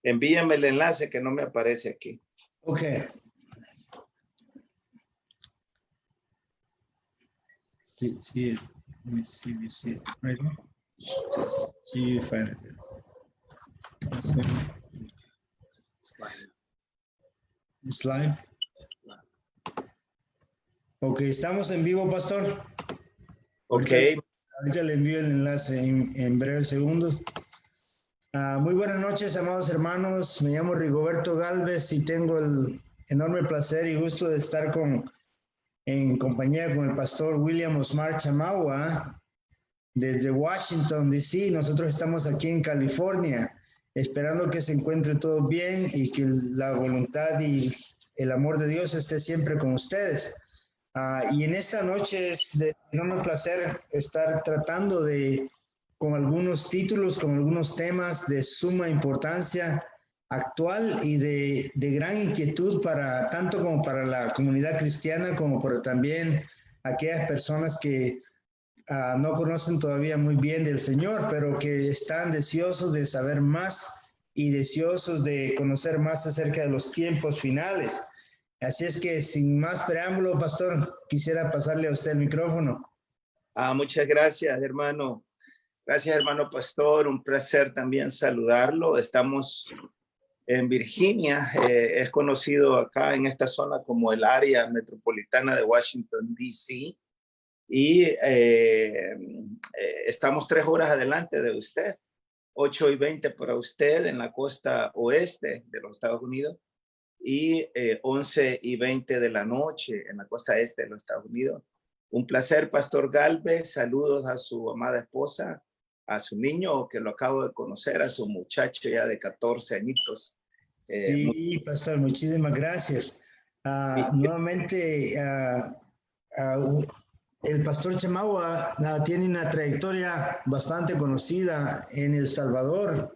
Envíame el enlace que no me aparece aquí. Ok. See it. Let me see if you see it. Right now. See you find it. It's live. Ok, estamos en vivo, pastor. Ok. Ahorita le envío el enlace en breves segundos. Muy buenas noches, amados hermanos. Me llamo Rigoberto Galvez y tengo el enorme placer y gusto de estar en compañía con el pastor William Osmar Chamagua desde Washington, D.C. Nosotros estamos aquí en California, esperando que se encuentre todo bien y que la voluntad y el amor de Dios esté siempre con ustedes. Y en esta noche es de enorme placer estar tratando con algunos títulos, con algunos temas de suma importancia actual y de gran inquietud tanto como para la comunidad cristiana como para también aquellas personas que no conocen todavía muy bien del Señor, pero que están deseosos de saber más y deseosos de conocer más acerca de los tiempos finales. Así es que sin más preámbulo, pastor, quisiera pasarle a usted el micrófono. Muchas gracias, hermano. Gracias, hermano pastor. Un placer también saludarlo. Estamos en Virginia. Es conocido acá en esta zona como el área metropolitana de Washington, D.C. Y estamos 3 horas adelante de usted. 8:20 para usted en la costa oeste de los Estados Unidos. Y 11:20 de la noche en la costa este de los Estados Unidos. Un placer, pastor Galvez. Saludos a su amada esposa, a su niño que lo acabo de conocer, a su muchacho ya de 14 añitos. Sí, pastor, muchísimas gracias. Nuevamente, el pastor Chamagua tiene una trayectoria bastante conocida en El Salvador,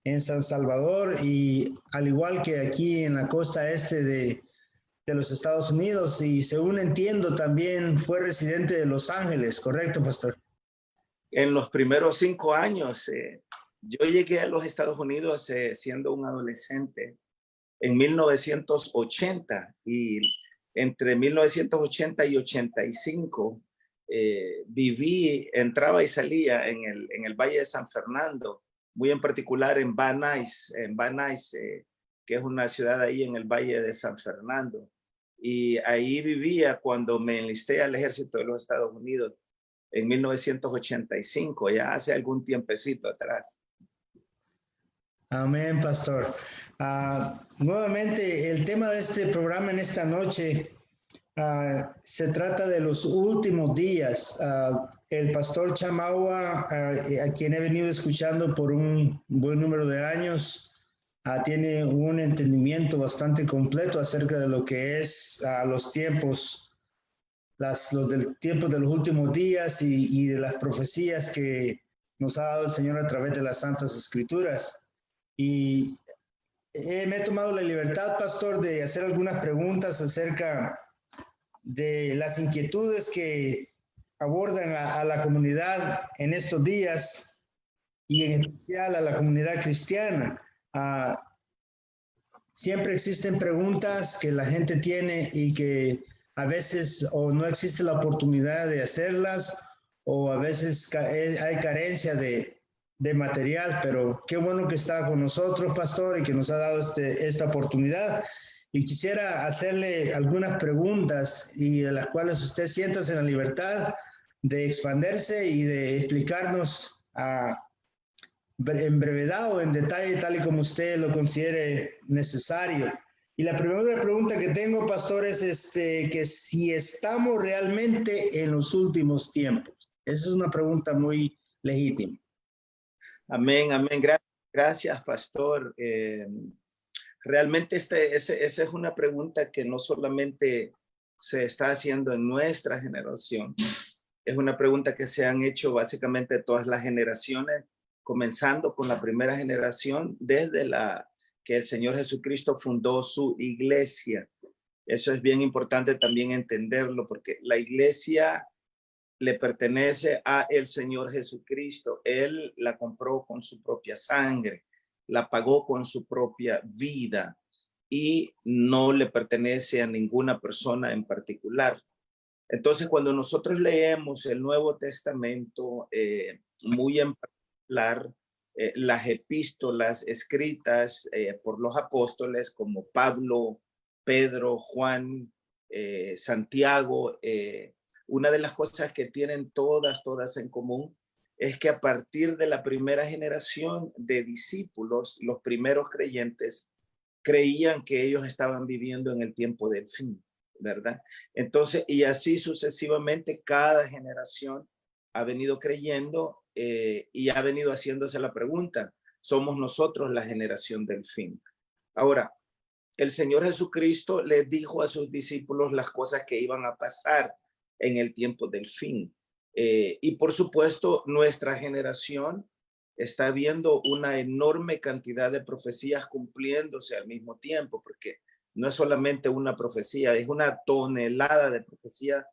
en San Salvador, y al igual que aquí en la costa este de los Estados Unidos, y según entiendo también fue residente de Los Ángeles, ¿correcto, pastor? En los primeros 5 años, yo llegué a los Estados Unidos siendo un adolescente en 1980, y entre 1980 y 85 entraba y salía en el Valle de San Fernando, muy en particular en Van Nuys, que es una ciudad ahí en el Valle de San Fernando. Y ahí vivía cuando me enlisté al ejército de los Estados Unidos en 1985, ya hace algún tiempecito atrás. Amén, pastor. Nuevamente, el tema de este programa en esta noche se trata de los últimos días. El pastor Chamagua, a quien he venido escuchando por un buen número de años, tiene un entendimiento bastante completo acerca de lo que es los tiempos, los del tiempo de los últimos días y de las profecías que nos ha dado el Señor a través de las Santas Escrituras. Y me he tomado la libertad, pastor, de hacer algunas preguntas acerca de las inquietudes que abordan a la comunidad en estos días y en especial a la comunidad cristiana. Siempre existen preguntas que la gente tiene y que a veces o no existe la oportunidad de hacerlas o a veces hay carencia de material, pero qué bueno que está con nosotros, pastor, y que nos ha dado esta oportunidad. Y quisiera hacerle algunas preguntas y de las cuales usted siéntase en la libertad de expandirse y de explicarnos en brevedad o en detalle, tal y como usted lo considere necesario. Y la primera pregunta que tengo, pastor, es que si estamos realmente en los últimos tiempos. Esa es una pregunta muy legítima. Amén, amén. Gracias, pastor. Realmente esa es una pregunta que no solamente se está haciendo en nuestra generación, es una pregunta que se han hecho básicamente todas las generaciones, comenzando con la primera generación, desde que el Señor Jesucristo fundó su iglesia. Eso es bien importante también entenderlo, porque la iglesia le pertenece a el Señor Jesucristo. Él la compró con su propia sangre, la pagó con su propia vida y no le pertenece a ninguna persona en particular. Entonces, cuando nosotros leemos el Nuevo Testamento, muy en particular, las epístolas escritas por los apóstoles como Pablo, Pedro, Juan, Santiago, una de las cosas que tienen todas en común es que a partir de la primera generación de discípulos, los primeros creyentes creían que ellos estaban viviendo en el tiempo del fin, ¿verdad? Entonces, y así sucesivamente, cada generación ha venido creyendo y ha venido haciéndose la pregunta, ¿somos nosotros la generación del fin? Ahora, el Señor Jesucristo les dijo a sus discípulos las cosas que iban a pasar en el tiempo del fin. Y por supuesto, nuestra generación está viendo una enorme cantidad de profecías cumpliéndose al mismo tiempo, porque no es solamente una profecía, es una tonelada de profecías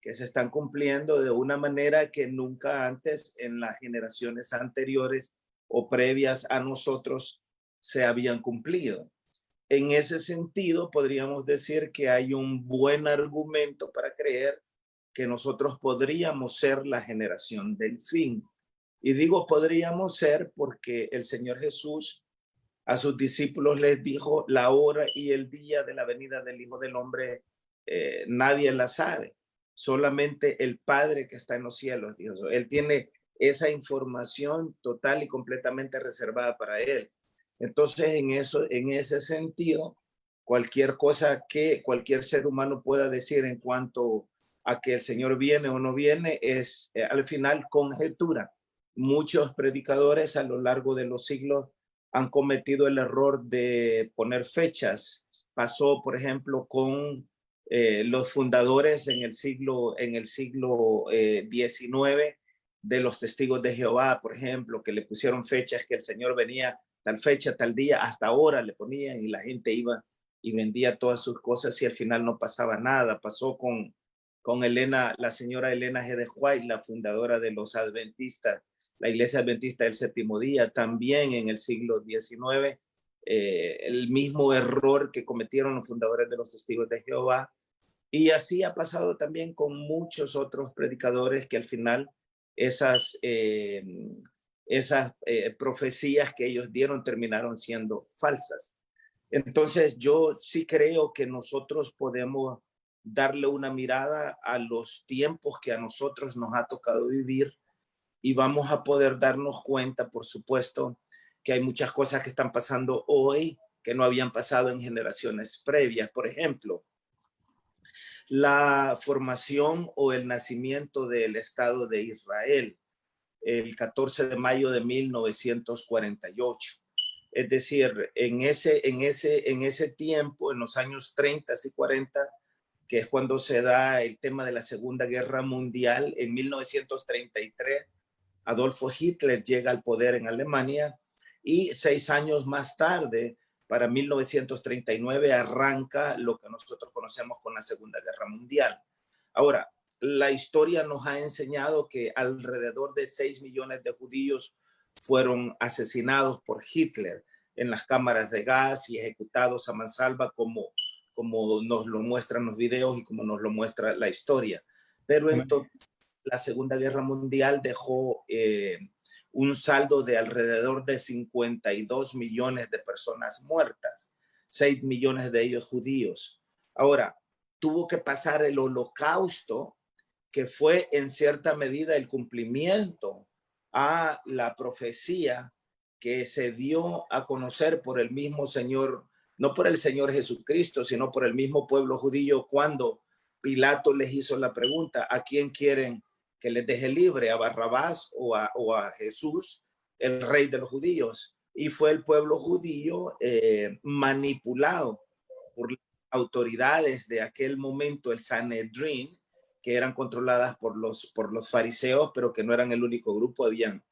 que se están cumpliendo de una manera que nunca antes en las generaciones anteriores o previas a nosotros se habían cumplido. En ese sentido, podríamos decir que hay un buen argumento para creer que nosotros podríamos ser la generación del fin. Y digo podríamos ser porque el Señor Jesús a sus discípulos les dijo la hora y el día de la venida del Hijo del Hombre, nadie la sabe, solamente el Padre que está en los cielos, Dios. Él tiene esa información total y completamente reservada para él. Entonces, en ese sentido, cualquier cosa que cualquier ser humano pueda decir en cuanto a que el Señor viene o no viene es al final conjetura. Muchos predicadores a lo largo de los siglos han cometido el error de poner fechas. Pasó, por ejemplo, con los fundadores en el siglo XIX de los testigos de Jehová, por ejemplo, que le pusieron fechas que el Señor venía tal fecha, tal día, hasta ahora le ponían y la gente iba y vendía todas sus cosas y al final no pasaba nada. Pasó con Elena, la señora Elena G. de White, la fundadora de los adventistas, la Iglesia Adventista del Séptimo Día, también en el siglo XIX, el mismo error que cometieron los fundadores de los Testigos de Jehová. Y así ha pasado también con muchos otros predicadores que al final esas, profecías que ellos dieron terminaron siendo falsas. Entonces yo sí creo que nosotros podemos darle una mirada a los tiempos que a nosotros nos ha tocado vivir y vamos a poder darnos cuenta, por supuesto, que hay muchas cosas que están pasando hoy que no habían pasado en generaciones previas. Por ejemplo, la formación o el nacimiento del Estado de Israel, el 14 de mayo de 1948. Es decir, en ese tiempo, en los años 30 y 40, que es cuando se da el tema de la Segunda Guerra Mundial, en 1933, Adolfo Hitler llega al poder en Alemania y 6 años más tarde, para 1939, arranca lo que nosotros conocemos con la Segunda Guerra Mundial. Ahora, la historia nos ha enseñado que alrededor de 6 millones de judíos fueron asesinados por Hitler en las cámaras de gas y ejecutados a mansalva como nos lo muestran los videos y como nos lo muestra la historia. Pero entonces la Segunda Guerra Mundial dejó un saldo de alrededor de 52 millones de personas muertas, 6 millones de ellos judíos. Ahora, tuvo que pasar el Holocausto, que fue en cierta medida el cumplimiento a la profecía que se dio a conocer por el mismo Señor, no por el Señor Jesucristo, sino por el mismo pueblo judío cuando Pilato les hizo la pregunta, ¿a quién quieren que les deje libre, a Barrabás o a Jesús, el rey de los judíos? Y fue el pueblo judío manipulado por las autoridades de aquel momento, el Sanedrín, que eran controladas por los fariseos, pero que no eran el único grupo, habían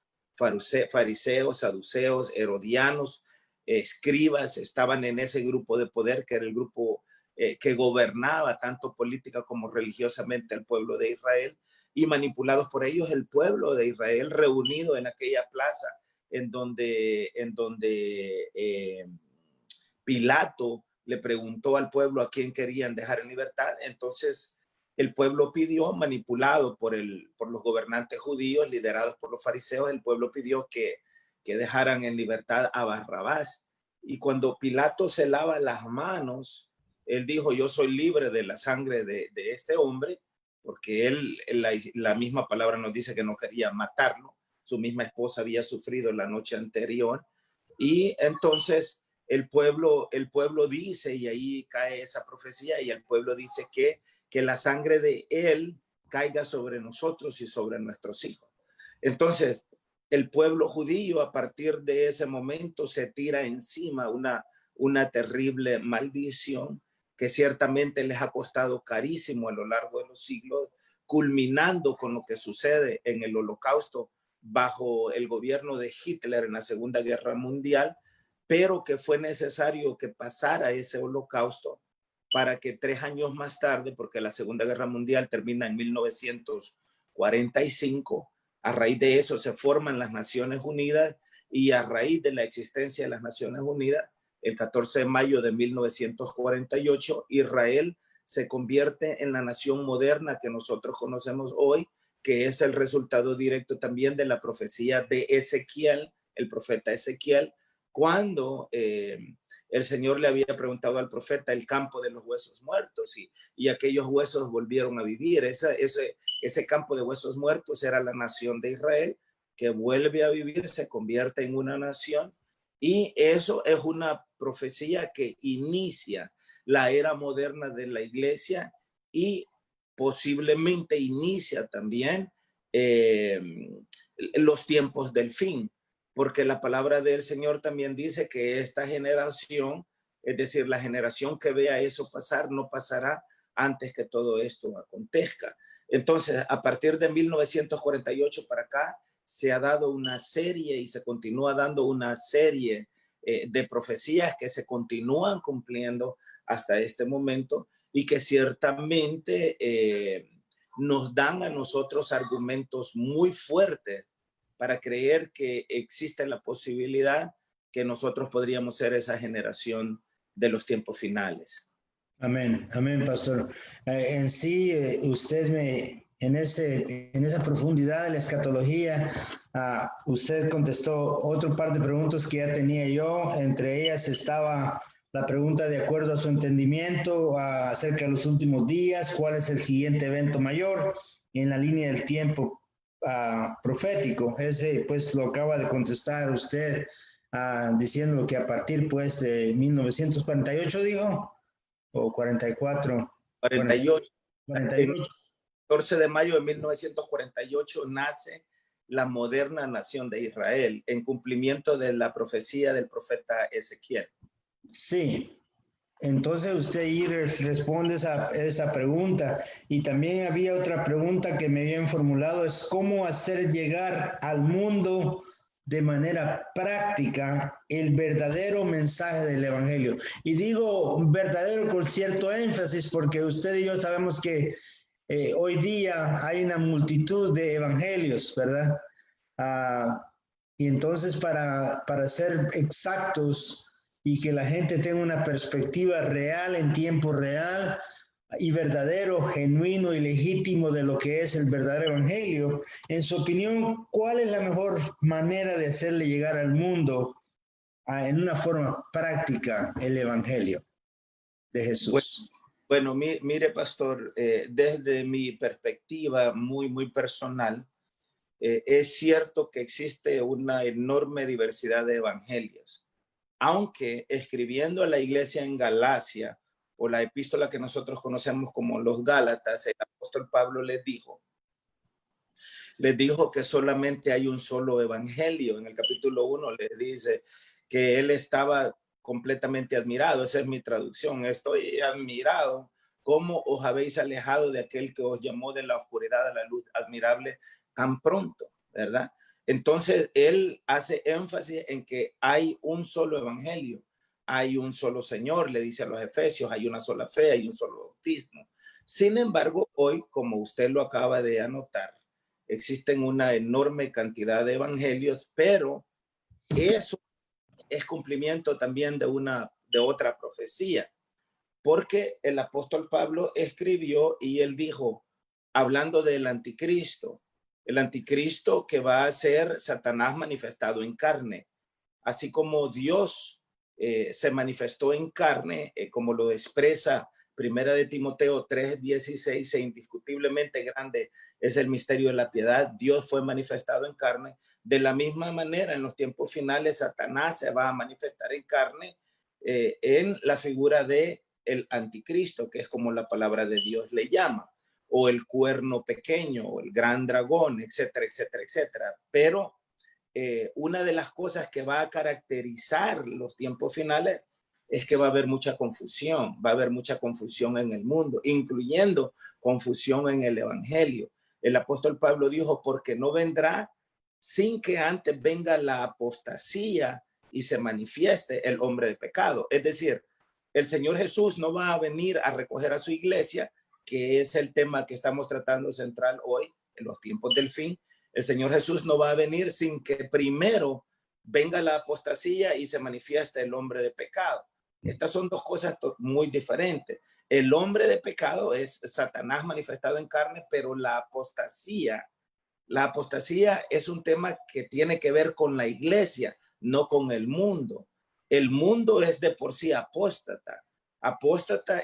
fariseos, saduceos, herodianos, escribas, estaban en ese grupo de poder que era el grupo que gobernaba tanto política como religiosamente al pueblo de Israel. y manipulados por ellos, el pueblo de Israel reunido en aquella plaza en donde Pilato le preguntó al pueblo a quién querían dejar en libertad. Entonces el pueblo pidió, manipulado por los gobernantes judíos liderados por los fariseos, el pueblo pidió que dejaran en libertad a Barrabás. Y cuando Pilato se lava las manos, él dijo: yo soy libre de la sangre de este hombre, porque él, la misma palabra nos dice que no quería matarlo. Su misma esposa había sufrido la noche anterior. Y entonces el pueblo dice, y ahí cae esa profecía, y el pueblo dice que la sangre de él caiga sobre nosotros y sobre nuestros hijos. Entonces, el pueblo judío a partir de ese momento se tira encima una terrible maldición que ciertamente les ha costado carísimo a lo largo de los siglos, culminando con lo que sucede en el Holocausto bajo el gobierno de Hitler en la Segunda Guerra Mundial, pero que fue necesario que pasara ese holocausto para que 3 años más tarde, porque la Segunda Guerra Mundial termina en 1945, a raíz de eso se forman las Naciones Unidas, y a raíz de la existencia de las Naciones Unidas, el 14 de mayo de 1948, Israel se convierte en la nación moderna que nosotros conocemos hoy, que es el resultado directo también de la profecía de Ezequiel, el profeta Ezequiel, cuando el Señor le había preguntado al profeta el campo de los huesos muertos, y aquellos huesos volvieron a vivir. Ese campo de huesos muertos era la nación de Israel, que vuelve a vivir, se convierte en una nación, y eso es una profecía que inicia la era moderna de la iglesia y posiblemente inicia también los tiempos del fin, porque la palabra del Señor también dice que esta generación, es decir, la generación que vea eso pasar, no pasará antes que todo esto acontezca. Entonces, a partir de 1948 para acá, se ha dado una serie y se continúa dando una serie de profecías que se continúan cumpliendo hasta este momento, y que ciertamente nos dan a nosotros argumentos muy fuertes para creer que existe la posibilidad que nosotros podríamos ser esa generación de los tiempos finales. Amén, amén, pastor. En sí, en esa profundidad de la escatología, usted contestó otro par de preguntas que ya tenía yo. Entre ellas estaba la pregunta de acuerdo a su entendimiento acerca de los últimos días, cuál es el siguiente evento mayor en la línea del tiempo profético. Ese pues lo acaba de contestar usted diciendo que a partir pues de 1948 dijo, o 44. 48. 48. El 14 de mayo de 1948 nace la moderna nación de Israel, en cumplimiento de la profecía del profeta Ezequiel. Sí, entonces usted ahí responde esa pregunta. Y también había otra pregunta que me habían formulado, es cómo hacer llegar al mundo de manera práctica el verdadero mensaje del Evangelio. Y digo verdadero con cierto énfasis porque usted y yo sabemos que hoy día hay una multitud de evangelios, ¿verdad? Y entonces para ser exactos y que la gente tenga una perspectiva real en tiempo real y verdadero, genuino y legítimo de lo que es el verdadero evangelio, en su opinión, ¿cuál es la mejor manera de hacerle llegar al mundo en una forma práctica el evangelio de Jesús? Bueno, mire, pastor, desde mi perspectiva muy personal, es cierto que existe una enorme diversidad de evangelios, aunque escribiendo a la iglesia en Galacia, o la epístola que nosotros conocemos como los Gálatas, el apóstol Pablo les dijo que solamente hay un solo evangelio. En el capítulo 1 les dice que él estaba completamente admirado. Esa es mi traducción. Estoy admirado cómo os habéis alejado de aquel que os llamó de la oscuridad a la luz admirable tan pronto, ¿verdad? Entonces, él hace énfasis en que hay un solo evangelio, hay un solo Señor, le dice a los efesios, hay una sola fe, hay un solo bautismo. Sin embargo, hoy, como usted lo acaba de anotar, existen una enorme cantidad de evangelios, pero eso es cumplimiento también de otra profecía, porque el apóstol Pablo escribió y él dijo, hablando del anticristo, el anticristo que va a ser Satanás manifestado en carne, así como Dios se manifestó en carne, como lo expresa Primera de Timoteo 3:16, e indiscutiblemente grande es el misterio de la piedad. Dios fue manifestado en carne. De la misma manera, en los tiempos finales, Satanás se va a manifestar en carne en la figura de el anticristo, que es como la palabra de Dios le llama, o el cuerno pequeño, o el gran dragón, etcétera, etcétera, etcétera. Pero una de las cosas que va a caracterizar los tiempos finales es que va a haber mucha confusión, va a haber mucha confusión en el mundo, incluyendo confusión en el evangelio. El apóstol Pablo dijo, porque no vendrá sin que antes venga la apostasía y se manifieste el hombre de pecado. Es decir, el Señor Jesús no va a venir a recoger a su iglesia, que es el tema que estamos tratando central hoy, en los tiempos del fin. El Señor Jesús no va a venir sin que primero venga la apostasía y se manifieste el hombre de pecado. Estas son dos cosas muy diferentes. El hombre de pecado es Satanás manifestado en carne, pero la apostasía es un tema que tiene que ver con la iglesia, no con el mundo. El mundo es de por sí apóstata. Apóstata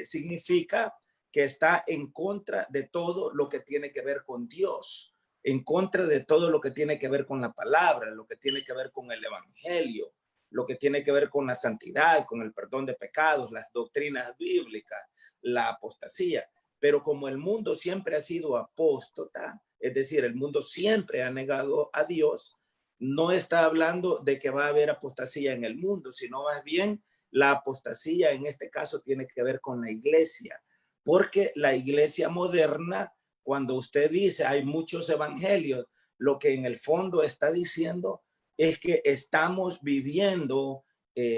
significa que está en contra de todo lo que tiene que ver con Dios, en contra de todo lo que tiene que ver con la palabra, lo que tiene que ver con el evangelio, lo que tiene que ver con la santidad, con el perdón de pecados, las doctrinas bíblicas, la apostasía. Pero como el mundo siempre ha sido apóstata, es decir, el mundo siempre ha negado a Dios, no está hablando de que va a haber apostasía en el mundo, sino más bien la apostasía en este caso tiene que ver con la iglesia, porque la iglesia moderna, cuando usted dice hay muchos evangelios, lo que en el fondo está diciendo es que estamos viviendo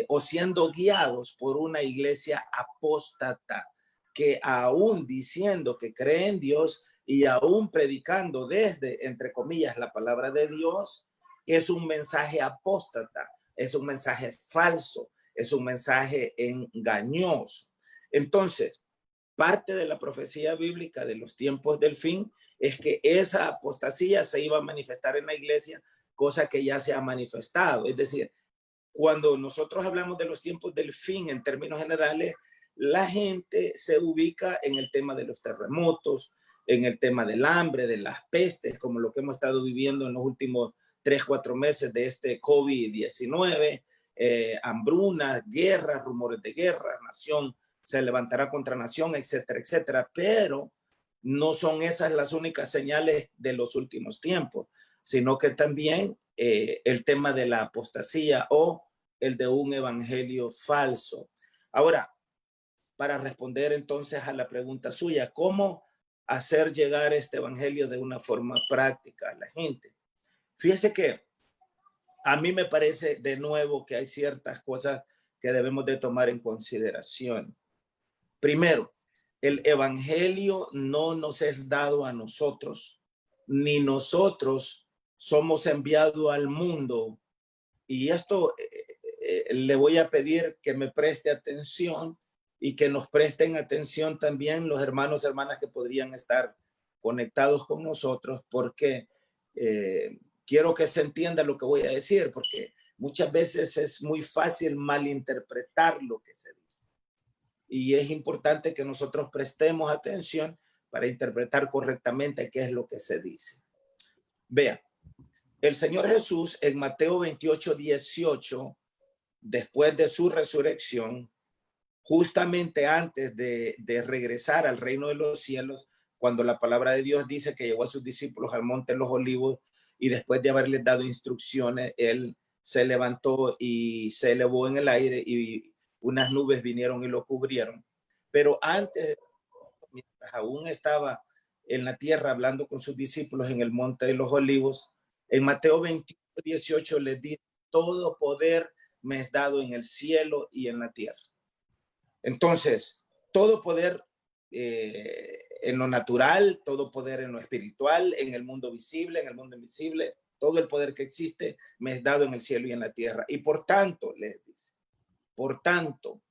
o siendo guiados por una iglesia apóstata, que aún diciendo que cree en Dios y aún predicando desde, entre comillas, la palabra de Dios, es un mensaje apóstata, es un mensaje falso, es un mensaje engañoso. Entonces, parte de la profecía bíblica de los tiempos del fin es que esa apostasía se iba a manifestar en la iglesia, cosa que ya se ha manifestado. Es decir, cuando nosotros hablamos de los tiempos del fin en términos generales, la gente se ubica en el tema de los terremotos, en el tema del hambre, de las pestes, como lo que hemos estado viviendo en los últimos 3-4 meses de este COVID-19, hambrunas, guerras, rumores de guerra, nación se levantará contra nación, etcétera, etcétera. Pero no son esas las únicas señales de los últimos tiempos, sino que también el tema de la apostasía o el de un evangelio falso. Ahora, para responder entonces a la pregunta suya, ¿cómo hacer llegar este evangelio de una forma práctica a la gente? Fíjese que a mí me parece de nuevo que hay ciertas cosas que debemos de tomar en consideración. Primero, el evangelio no nos es dado a nosotros, ni nosotros somos enviados al mundo. Y esto le voy a pedir que me preste atención y que nos presten atención también los hermanos y hermanas que podrían estar conectados con nosotros, porque quiero que se entienda lo que voy a decir, porque muchas veces es muy fácil malinterpretar lo que se dice. Y es importante que nosotros prestemos atención para interpretar correctamente qué es lo que se dice. Vea, el Señor Jesús en Mateo 28:18, después de su resurrección, justamente antes de regresar al reino de los cielos, cuando la palabra de Dios dice que llevó a sus discípulos al monte de los olivos y después de haberles dado instrucciones, él se levantó y se elevó en el aire y unas nubes vinieron y lo cubrieron. Pero antes, mientras aún estaba en la tierra hablando con sus discípulos en el monte de los olivos, en Mateo 28:18 les dice, todo poder me es dado en el cielo y en la tierra. Entonces, todo poder en lo natural, todo poder en lo espiritual, en el mundo visible, en el mundo invisible. Todo el poder que existe me es dado en el cielo y en la tierra. Y por tanto, les dice, por tanto,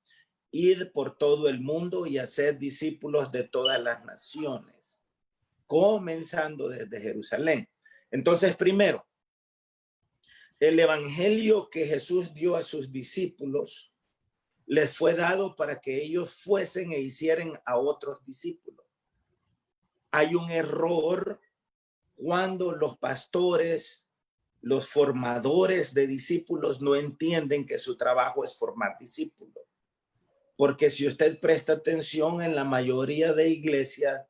id por todo el mundo y haced discípulos de todas las naciones, comenzando desde Jerusalén. Entonces, primero, el evangelio que Jesús dio a sus discípulos les fue dado para que ellos fuesen e hicieran a otros discípulos. Hay un error cuando los pastores, los formadores de discípulos no entienden que su trabajo es formar discípulos. Porque si usted presta atención, en la mayoría de iglesias,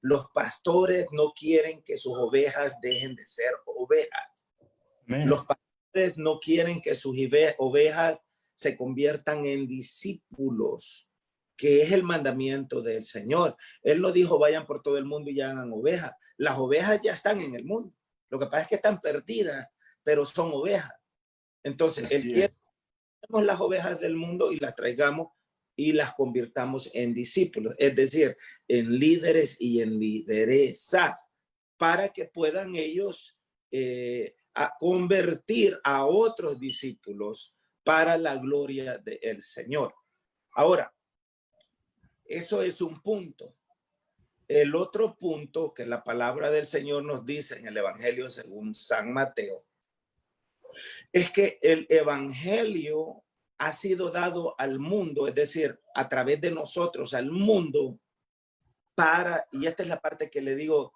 los pastores no quieren que sus ovejas dejen de ser ovejas. Amén. Los pastores no quieren que sus ovejas se conviertan en discípulos, que es el mandamiento del Señor. Él no dijo vayan por todo el mundo y hagan ovejas. Las ovejas ya están en el mundo. Lo que pasa es que están perdidas, pero son ovejas. Entonces, Él quiere que tomemos las ovejas del mundo y las traigamos y las convirtamos en discípulos, es decir, en líderes y en lideresas, para que puedan ellos convertir a otros discípulos para la gloria del Señor. Ahora, eso es un punto. El otro punto que la palabra del Señor nos dice en el Evangelio según San Mateo es que el Evangelio ha sido dado al mundo, es decir, a través de nosotros, al mundo, para, y esta es la parte que le digo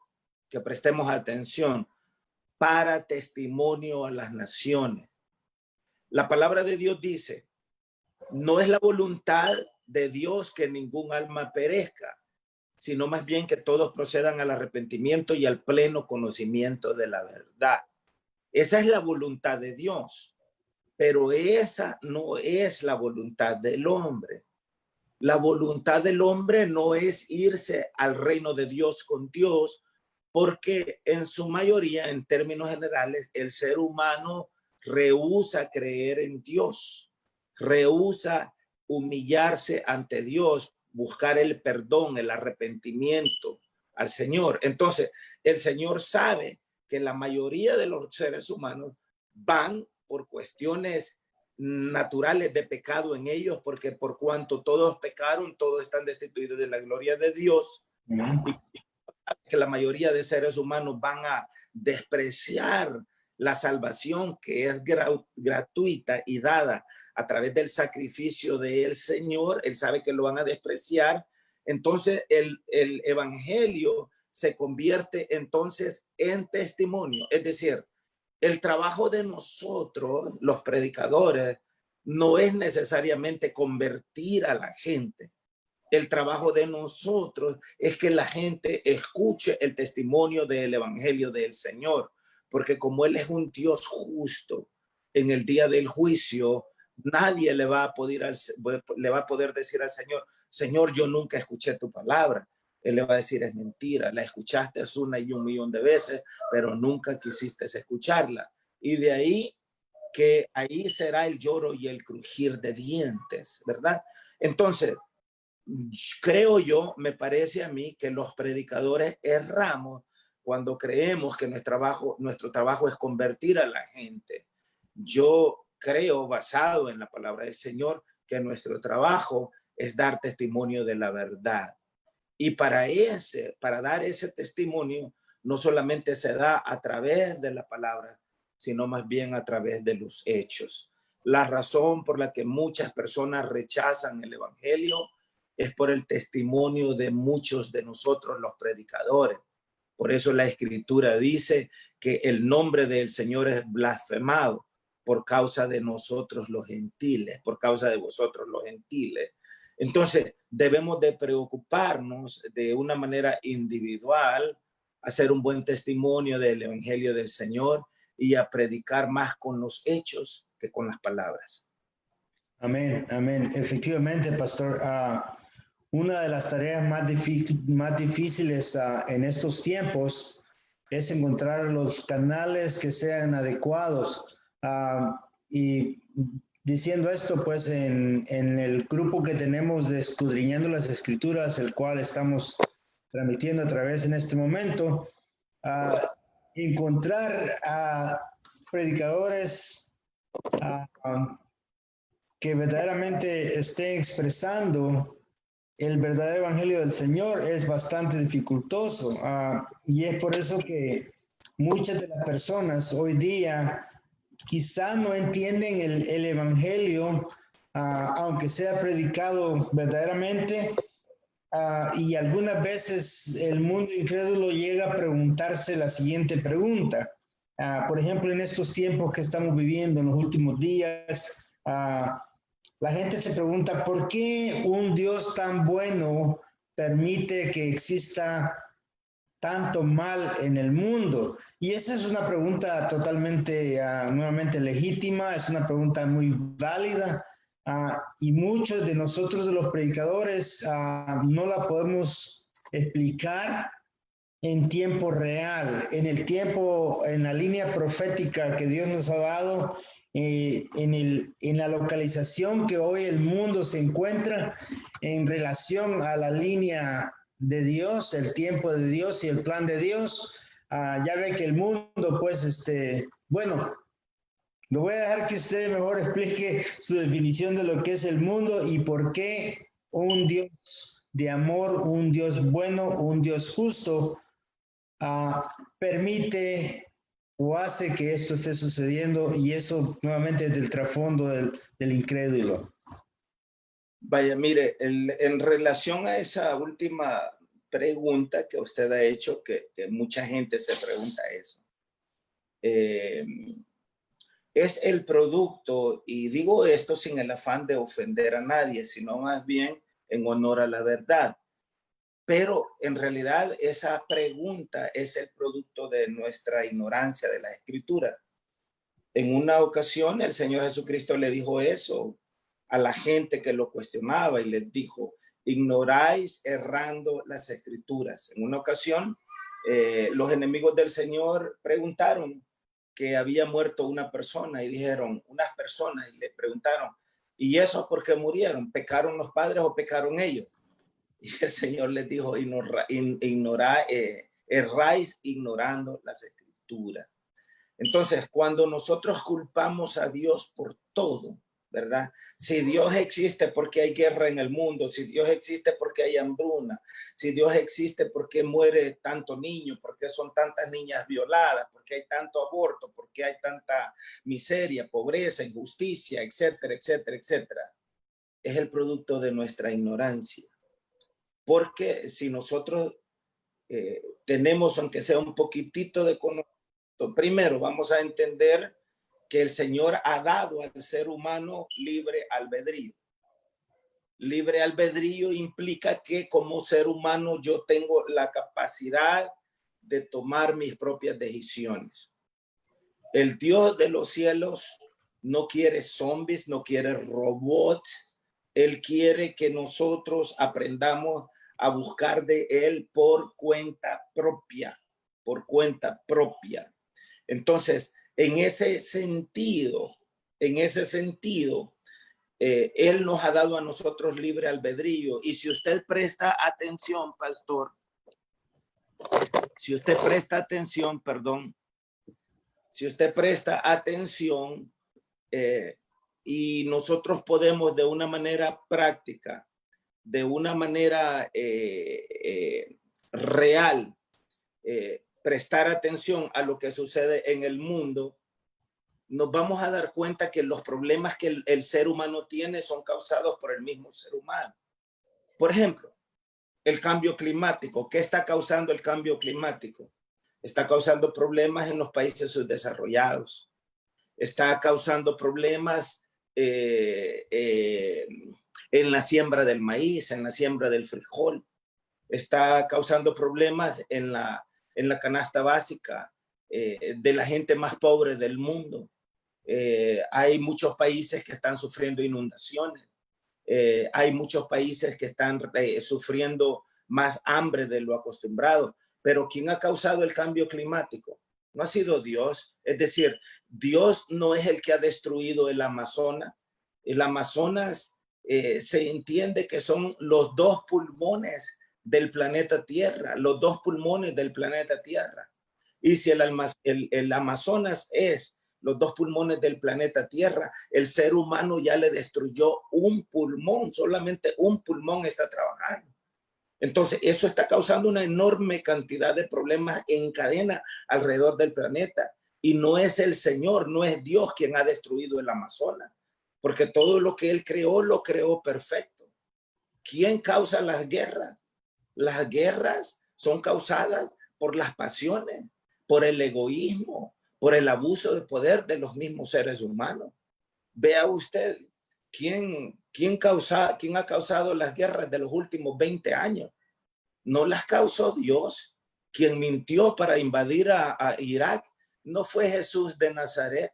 que prestemos atención, para testimonio a las naciones. La palabra de Dios dice, no es la voluntad de Dios que ningún alma perezca, sino más bien que todos procedan al arrepentimiento y al pleno conocimiento de la verdad. Esa es la voluntad de Dios, pero esa no es la voluntad del hombre. La voluntad del hombre no es irse al reino de Dios con Dios, porque en su mayoría, en términos generales, el ser humano rehúsa creer en Dios, rehúsa humillarse ante Dios, buscar el perdón, el arrepentimiento al Señor. Entonces, el Señor sabe que la mayoría de los seres humanos van por cuestiones naturales de pecado en ellos, porque por cuanto todos pecaron, todos están destituidos de la gloria de Dios. Y que la mayoría de seres humanos van a despreciar la salvación que es gratuita y dada a través del sacrificio del Señor. Él sabe que lo van a despreciar. Entonces el evangelio se convierte entonces en testimonio. Es decir, el trabajo de nosotros, los predicadores, no es necesariamente convertir a la gente. El trabajo de nosotros es que la gente escuche el testimonio del evangelio del Señor, porque como Él es un Dios justo, en el día del juicio, nadie le va a poder decir al Señor, Señor, yo nunca escuché tu palabra. Él le va a decir, es mentira, la escuchaste 1.000.000 de veces, pero nunca quisiste escucharla. Y de ahí que ahí será el lloro y el crujir de dientes, ¿verdad? Entonces, creo yo, me parece a mí que los predicadores erramos cuando creemos que nuestro trabajo es convertir a la gente. Yo creo, basado en la palabra del Señor, que nuestro trabajo es dar testimonio de la verdad. Y para dar ese testimonio, no solamente se da a través de la palabra, sino más bien a través de los hechos. La razón por la que muchas personas rechazan el evangelio es por el testimonio de muchos de nosotros, los predicadores. Por eso la Escritura dice que el nombre del Señor es blasfemado por causa de nosotros los gentiles, por causa de vosotros los gentiles. Entonces, debemos de preocuparnos de una manera individual, hacer un buen testimonio del evangelio del Señor y a predicar más con los hechos que con las palabras. Amén, amén. Efectivamente, pastor, una de las tareas más difíciles en estos tiempos es encontrar los canales que sean adecuados. Y diciendo esto, pues en el grupo que tenemos de Escudriñando las Escrituras, el cual estamos transmitiendo a través en este momento, encontrar a predicadores que verdaderamente estén expresando el verdadero evangelio del Señor es bastante dificultoso. Y es por eso que muchas de las personas hoy día quizá no entienden el evangelio, aunque sea predicado verdaderamente. Y algunas veces el mundo incrédulo llega a preguntarse la siguiente pregunta. Por ejemplo, en estos tiempos que estamos viviendo, en los últimos días, la gente se pregunta, ¿por qué un Dios tan bueno permite que exista tanto mal en el mundo? Y esa es una pregunta totalmente, nuevamente legítima, es una pregunta muy válida. Y muchos de nosotros, de los predicadores, no la podemos explicar en tiempo real, en el tiempo, en la línea profética que Dios nos ha dado, en la localización que hoy el mundo se encuentra en relación a la línea de Dios, el tiempo de Dios y el plan de Dios. Ya ve que el mundo, pues, bueno, lo voy a dejar que usted mejor explique su definición de lo que es el mundo y por qué un Dios de amor, un Dios bueno, un Dios justo, permite o hace que esto esté sucediendo, y eso nuevamente es del trasfondo del incrédulo. Vaya, mire, en relación a esa última pregunta que usted ha hecho, que mucha gente se pregunta eso, es el producto, y digo esto sin el afán de ofender a nadie, sino más bien en honor a la verdad. Pero en realidad esa pregunta es el producto de nuestra ignorancia de la Escritura. En una ocasión el Señor Jesucristo le dijo eso a la gente que lo cuestionaba y les dijo, ignoráis errando las Escrituras. En una ocasión los enemigos del Señor preguntaron que había muerto una persona y dijeron unas personas y le preguntaron, ¿y eso por qué murieron? ¿Pecaron los padres o pecaron ellos? Y el Señor les dijo, erráis ignorando las Escrituras. Entonces, cuando nosotros culpamos a Dios por todo, ¿verdad? Si Dios existe porque hay guerra en el mundo, si Dios existe porque hay hambruna, si Dios existe porque muere tanto niño, porque son tantas niñas violadas, porque hay tanto aborto, porque hay tanta miseria, pobreza, injusticia, etcétera, etcétera, etcétera, es el producto de nuestra ignorancia. Porque si nosotros tenemos, aunque sea un poquitito de conocimiento, primero vamos a entender que el Señor ha dado al ser humano libre albedrío. Libre albedrío implica que como ser humano yo tengo la capacidad de tomar mis propias decisiones. El Dios de los cielos no quiere zombies, no quiere robots. Él quiere que nosotros aprendamos a buscar de Él por cuenta propia, por cuenta propia. Entonces, en ese sentido, Él nos ha dado a nosotros libre albedrío. Y si usted presta atención, pastor, si usted presta atención, y nosotros podemos de una manera práctica, de una manera real, prestar atención a lo que sucede en el mundo, nos vamos a dar cuenta que los problemas que el ser humano tiene son causados por el mismo ser humano. Por ejemplo, el cambio climático. ¿Qué está causando el cambio climático? Está causando problemas en los países subdesarrollados. Está causando problemas en la siembra del maíz, en la siembra del frijol. Está causando problemas en la canasta básica de la gente más pobre del mundo. Hay muchos países que están sufriendo inundaciones. Hay muchos países que están sufriendo más hambre de lo acostumbrado. Pero ¿quién ha causado el cambio climático? No ha sido Dios. Es decir, Dios no es el que ha destruido el Amazonas. El Amazonas se entiende que son los dos pulmones del planeta Tierra, los dos pulmones del planeta Tierra. Y si el Amazonas es los dos pulmones del planeta Tierra, el ser humano ya le destruyó un pulmón, solamente un pulmón está trabajando. Entonces, eso está causando una enorme cantidad de problemas en cadena alrededor del planeta. Y no es el Señor, no es Dios quien ha destruido el Amazonas, porque todo lo que Él creó, lo creó perfecto. ¿Quién causa las guerras? Las guerras son causadas por las pasiones, por el egoísmo, por el abuso de poder de los mismos seres humanos. Vea usted, ¿quién ha causado las guerras de los últimos 20 años? No las causó Dios. Quien mintió para invadir a Irak no fue Jesús de Nazaret.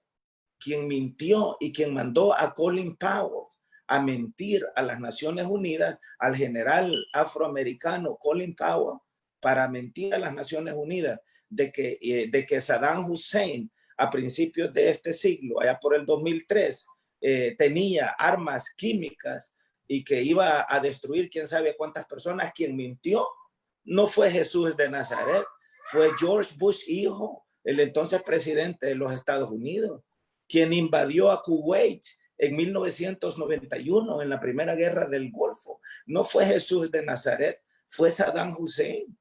Quien mintió y quien mandó a Colin Powell a mentir a las Naciones Unidas, al general afroamericano Colin Powell, para mentir a las Naciones Unidas de que Saddam Hussein a principios de este siglo, allá por el 2003, tenía armas químicas y que iba a destruir quién sabe cuántas personas. Quien mintió no fue Jesús de Nazaret, fue George Bush hijo, el entonces presidente de los Estados Unidos, quien invadió a Kuwait en 1991, en la primera guerra del Golfo. No fue Jesús de Nazaret, fue Saddam Hussein,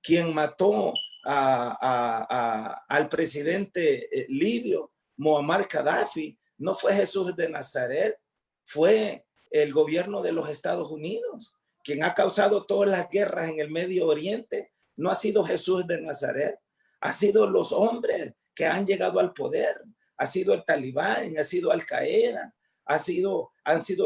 quien mató al presidente libio Muammar Gaddafi. No fue Jesús de Nazaret, fue el gobierno de los Estados Unidos. Quien ha causado todas las guerras en el Medio Oriente no ha sido Jesús de Nazaret, ha sido los hombres que han llegado al poder, ha sido el Talibán, ha sido Al Qaeda, han sido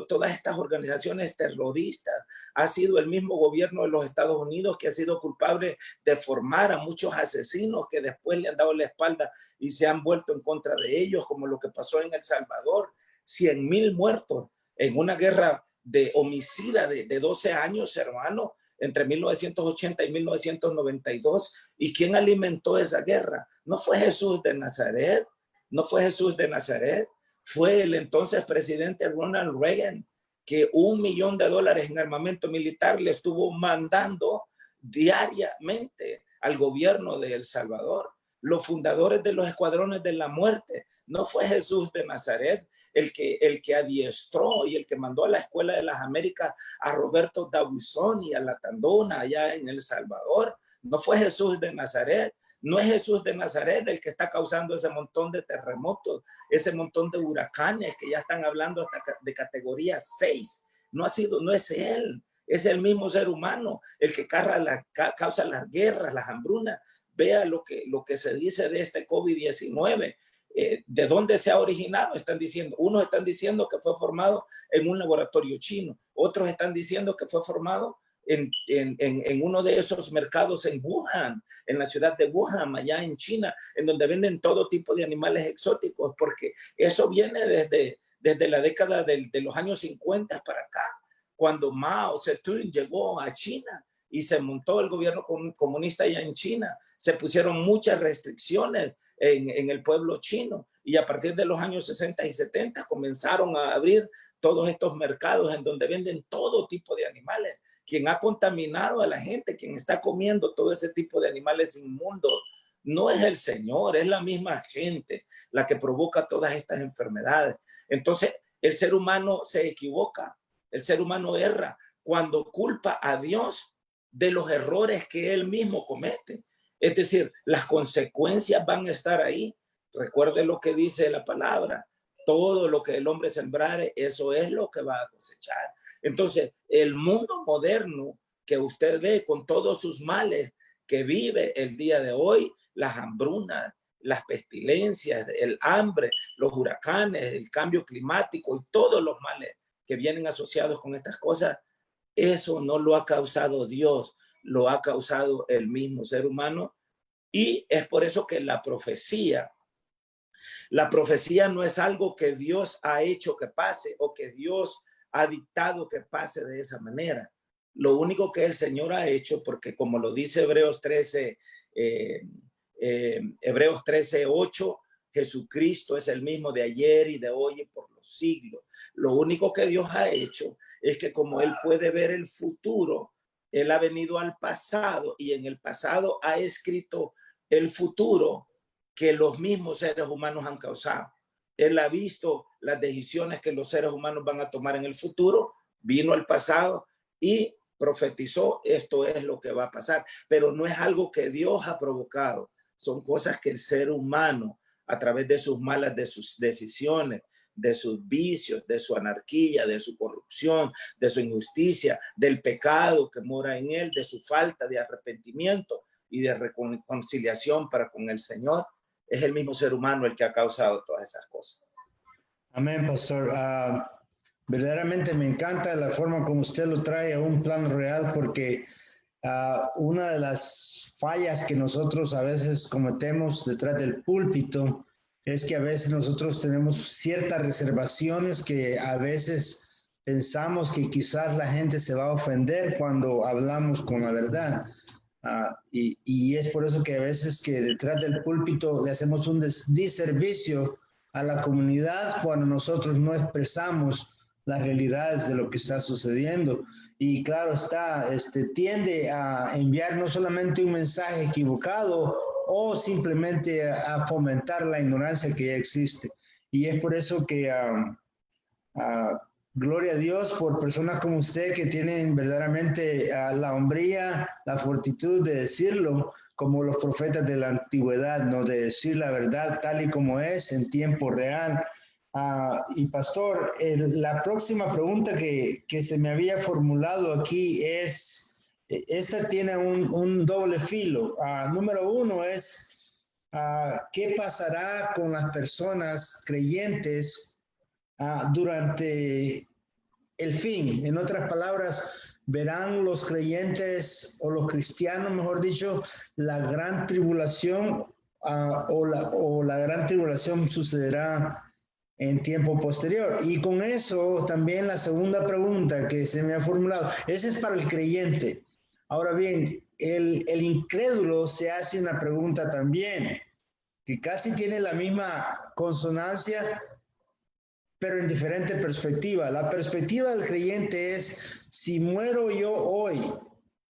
todas estas organizaciones terroristas, ha sido el mismo gobierno de los Estados Unidos que ha sido culpable de formar a muchos asesinos que después le han dado la espalda y se han vuelto en contra de ellos, como lo que pasó en El Salvador, 100,000 muertos en una guerra de homicida de 12 años, hermano, entre 1980 y 1992. ¿Y quién alimentó esa guerra? No fue Jesús de Nazaret, no fue Jesús de Nazaret, fue el entonces presidente Ronald Reagan, que $1 millón en armamento militar le estuvo mandando diariamente al gobierno de El Salvador. Los fundadores de los escuadrones de la muerte, no fue Jesús de Nazaret el que adiestró y el que mandó a la Escuela de las Américas a Roberto Dawson y a La Tandona allá en El Salvador. No fue Jesús de Nazaret. No es Jesús de Nazaret el que está causando ese montón de terremotos, ese montón de huracanes que ya están hablando hasta de categoría 6. No es él, es el mismo ser humano el que causa las guerras, las hambrunas. Vea lo que se dice de este COVID-19. ¿De dónde se ha originado? Unos están diciendo que fue formado en un laboratorio chino, otros están diciendo que fue formado en uno de esos mercados en Wuhan, en la ciudad de Wuhan, allá en China, en donde venden todo tipo de animales exóticos, porque eso viene desde la década de los años 50 para acá, cuando Mao Zedong llegó a China y se montó el gobierno comunista allá en China. Se pusieron muchas restricciones en el pueblo chino y a partir de los años 60 y 70 comenzaron a abrir todos estos mercados en donde venden todo tipo de animales. Quien ha contaminado a la gente, quien está comiendo todo ese tipo de animales inmundos, no es el Señor, es la misma gente la que provoca todas estas enfermedades. Entonces, el ser humano se equivoca, el ser humano erra cuando culpa a Dios de los errores que él mismo comete. Es decir, las consecuencias van a estar ahí. Recuerde lo que dice la palabra. Todo lo que el hombre sembrare, eso es lo que va a cosechar. Entonces, el mundo moderno que usted ve con todos sus males que vive el día de hoy, las hambrunas, las pestilencias, el hambre, los huracanes, el cambio climático y todos los males que vienen asociados con estas cosas, eso no lo ha causado Dios, lo ha causado el mismo ser humano. Y es por eso que la profecía no es algo que Dios ha hecho que pase o que Dios ha dictado que pase de esa manera. Lo único que el Señor ha hecho, porque como lo dice Hebreos 13, 8, Jesucristo es el mismo de ayer y de hoy y por los siglos. Lo único que Dios ha hecho es que como Él puede ver el futuro, Él ha venido al pasado y en el pasado ha escrito el futuro que los mismos seres humanos han causado. Él ha visto las decisiones que los seres humanos van a tomar en el futuro, vino al pasado y profetizó, esto es lo que va a pasar, pero no es algo que Dios ha provocado, son cosas que el ser humano, a través de sus malas, de sus decisiones, de sus vicios, de su anarquía, de su corrupción, de su injusticia, del pecado que mora en él, de su falta de arrepentimiento y de reconciliación para con el Señor, es el mismo ser humano el que ha causado todas esas cosas. Amén, pastor. Verdaderamente me encanta la forma como usted lo trae a un plano real, porque una de las fallas que nosotros a veces cometemos detrás del púlpito es que a veces nosotros tenemos ciertas reservaciones que a veces pensamos que quizás la gente se va a ofender cuando hablamos con la verdad. Y es por eso que a veces que detrás del púlpito le hacemos un diservicio a la comunidad cuando nosotros no expresamos las realidades de lo que está sucediendo. Y claro está, tiende a enviar no solamente un mensaje equivocado o simplemente a fomentar la ignorancia que ya existe. Y es por eso que gloria a Dios por personas como usted que tienen verdaderamente la hombría, la fortitud de decirlo, como los profetas de la antigüedad, ¿no? De decir la verdad tal y como es en tiempo real. Y pastor, la próxima pregunta que se me había formulado aquí es, esta tiene un doble filo. Número uno es, ¿qué pasará con las personas creyentes durante el fin? En otras palabras, verán los creyentes o los cristianos, mejor dicho, la gran tribulación o la gran tribulación sucederá en tiempo posterior. Y con eso también la segunda pregunta que se me ha formulado, esa es para el creyente. Ahora bien, el incrédulo se hace una pregunta también, que casi tiene la misma consonancia, pero en diferente perspectiva. La perspectiva del creyente es, si muero yo hoy,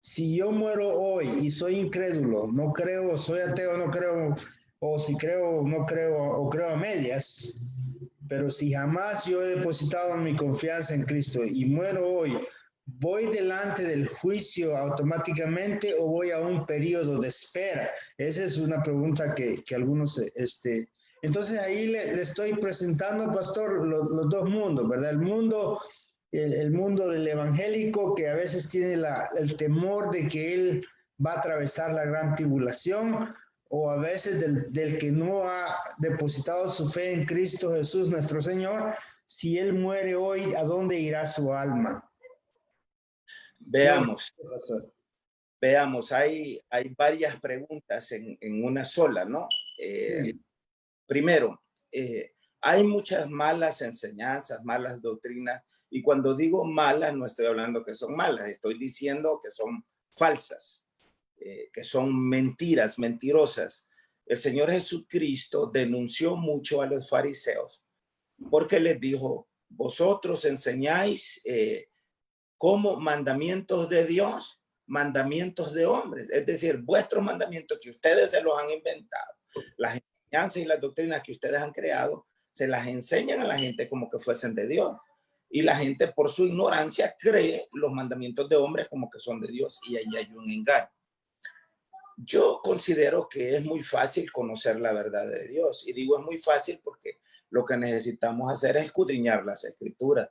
si yo muero hoy y soy incrédulo, no creo, soy ateo, no creo, o si creo, no creo, o creo a medias, pero si jamás yo he depositado mi confianza en Cristo y muero hoy, ¿voy delante del juicio automáticamente o voy a un periodo de espera? Esa es una pregunta que algunos entonces ahí le estoy presentando, pastor, los dos mundos, ¿verdad? El mundo del evangélico, que a veces tiene el temor de que él va a atravesar la gran tribulación, o a veces del que no ha depositado su fe en Cristo Jesús, nuestro Señor. Si él muere hoy, ¿a dónde irá su alma? Veamos, hay varias preguntas en una sola, ¿no? Sí. Primero, hay muchas malas enseñanzas, malas doctrinas, y cuando digo malas, no estoy hablando que son malas, estoy diciendo que son falsas, que son mentiras, mentirosas. El Señor Jesucristo denunció mucho a los fariseos porque les dijo, vosotros enseñáis como mandamientos de Dios, mandamientos de hombres, es decir, vuestros mandamientos que ustedes se los han inventado, las enseñanzas y las doctrinas que ustedes han creado, se las enseñan a la gente como que fuesen de Dios. Y la gente por su ignorancia cree los mandamientos de hombres como que son de Dios, y ahí hay un engaño. Yo considero que es muy fácil conocer la verdad de Dios, y digo es muy fácil porque lo que necesitamos hacer es escudriñar las escrituras.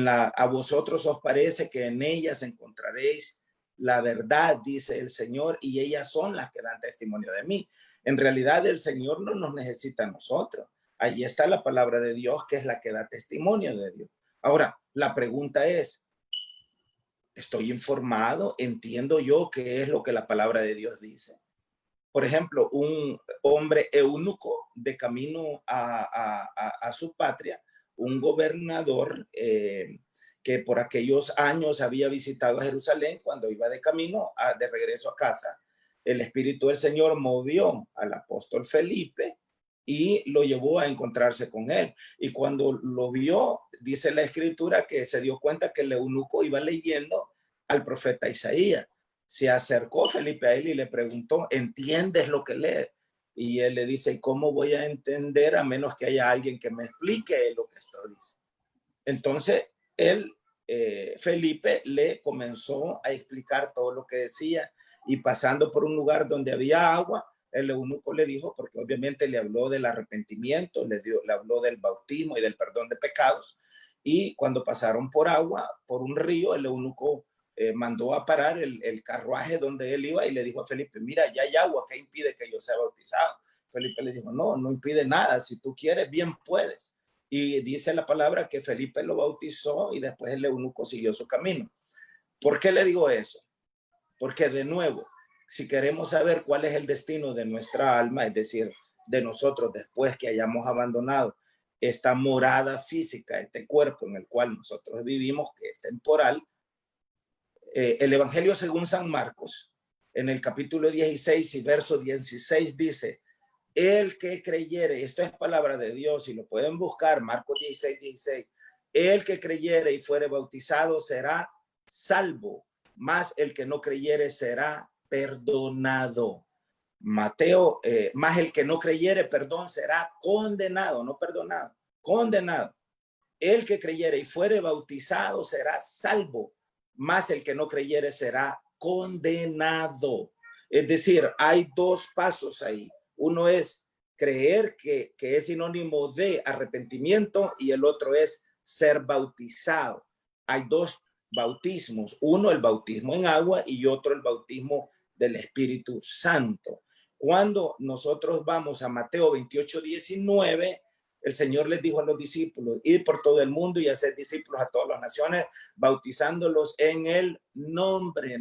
A vosotros os parece que en ellas encontraréis la verdad, dice el Señor, y ellas son las que dan testimonio de mí. En realidad el Señor no nos necesita a nosotros. Ahí está la palabra de Dios, que es la que da testimonio de Dios. Ahora, la pregunta es, ¿estoy informado? ¿Entiendo yo qué es lo que la palabra de Dios dice? Por ejemplo, un hombre eunuco de camino a su patria, un gobernador que por aquellos años había visitado a Jerusalén cuando iba de camino de regreso a casa. El Espíritu del Señor movió al apóstol Felipe y lo llevó a encontrarse con él. Y cuando lo vio, dice la escritura que se dio cuenta que el eunuco iba leyendo al profeta Isaías. Se acercó Felipe a él y le preguntó, ¿entiendes lo que lee? Y él le dice, ¿cómo voy a entender a menos que haya alguien que me explique lo que esto dice? Entonces, él, Felipe, le comenzó a explicar todo lo que decía, y pasando por un lugar donde había agua, el eunuco le dijo, porque obviamente le habló del arrepentimiento, le habló del bautismo y del perdón de pecados, y cuando pasaron por agua, por un río, el eunuco mandó a parar el carruaje donde él iba y le dijo a Felipe, mira, ya hay agua, ¿qué impide que yo sea bautizado? Felipe le dijo, no, no impide nada, si tú quieres, bien puedes. Y dice la palabra que Felipe lo bautizó y después el eunuco siguió su camino. ¿Por qué le digo eso? Porque de nuevo, si queremos saber cuál es el destino de nuestra alma, es decir, de nosotros después que hayamos abandonado esta morada física, este cuerpo en el cual nosotros vivimos, que es temporal, el Evangelio según San Marcos, en el capítulo 16 y verso 16 dice, el que creyere, esto es palabra de Dios y lo pueden buscar, Marcos 16, 16, el que creyere y fuere bautizado será salvo, más el que no creyere será perdonado. Mateo, más el que no creyere, perdón, será condenado, no perdonado, condenado. El que creyere y fuere bautizado será salvo, más el que no creyere será condenado. Es decir, hay dos pasos ahí. Uno es creer que es sinónimo de arrepentimiento y el otro es ser bautizado. Hay dos bautismos, uno el bautismo en agua y otro el bautismo del Espíritu Santo. Cuando nosotros vamos a Mateo 28, 19, el Señor les dijo a los discípulos, ir por todo el mundo y hacer discípulos a todas las naciones, bautizándolos en el nombre,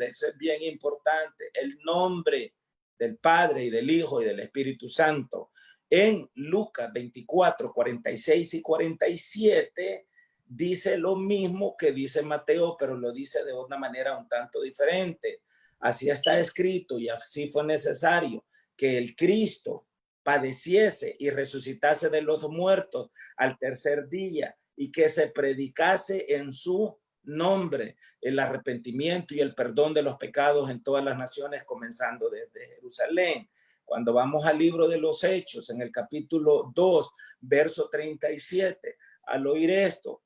eso es bien importante, el nombre del Padre y del Hijo y del Espíritu Santo. En Lucas 24, 46 y 47 dice lo mismo que dice Mateo, pero lo dice de una manera un tanto diferente. Así está escrito y así fue necesario que el Cristo padeciese y resucitase de los muertos al tercer día y que se predicase en su nombre el arrepentimiento y el perdón de los pecados en todas las naciones, comenzando desde Jerusalén. Cuando vamos al libro de los Hechos, en el capítulo 2, verso 37, al oír esto,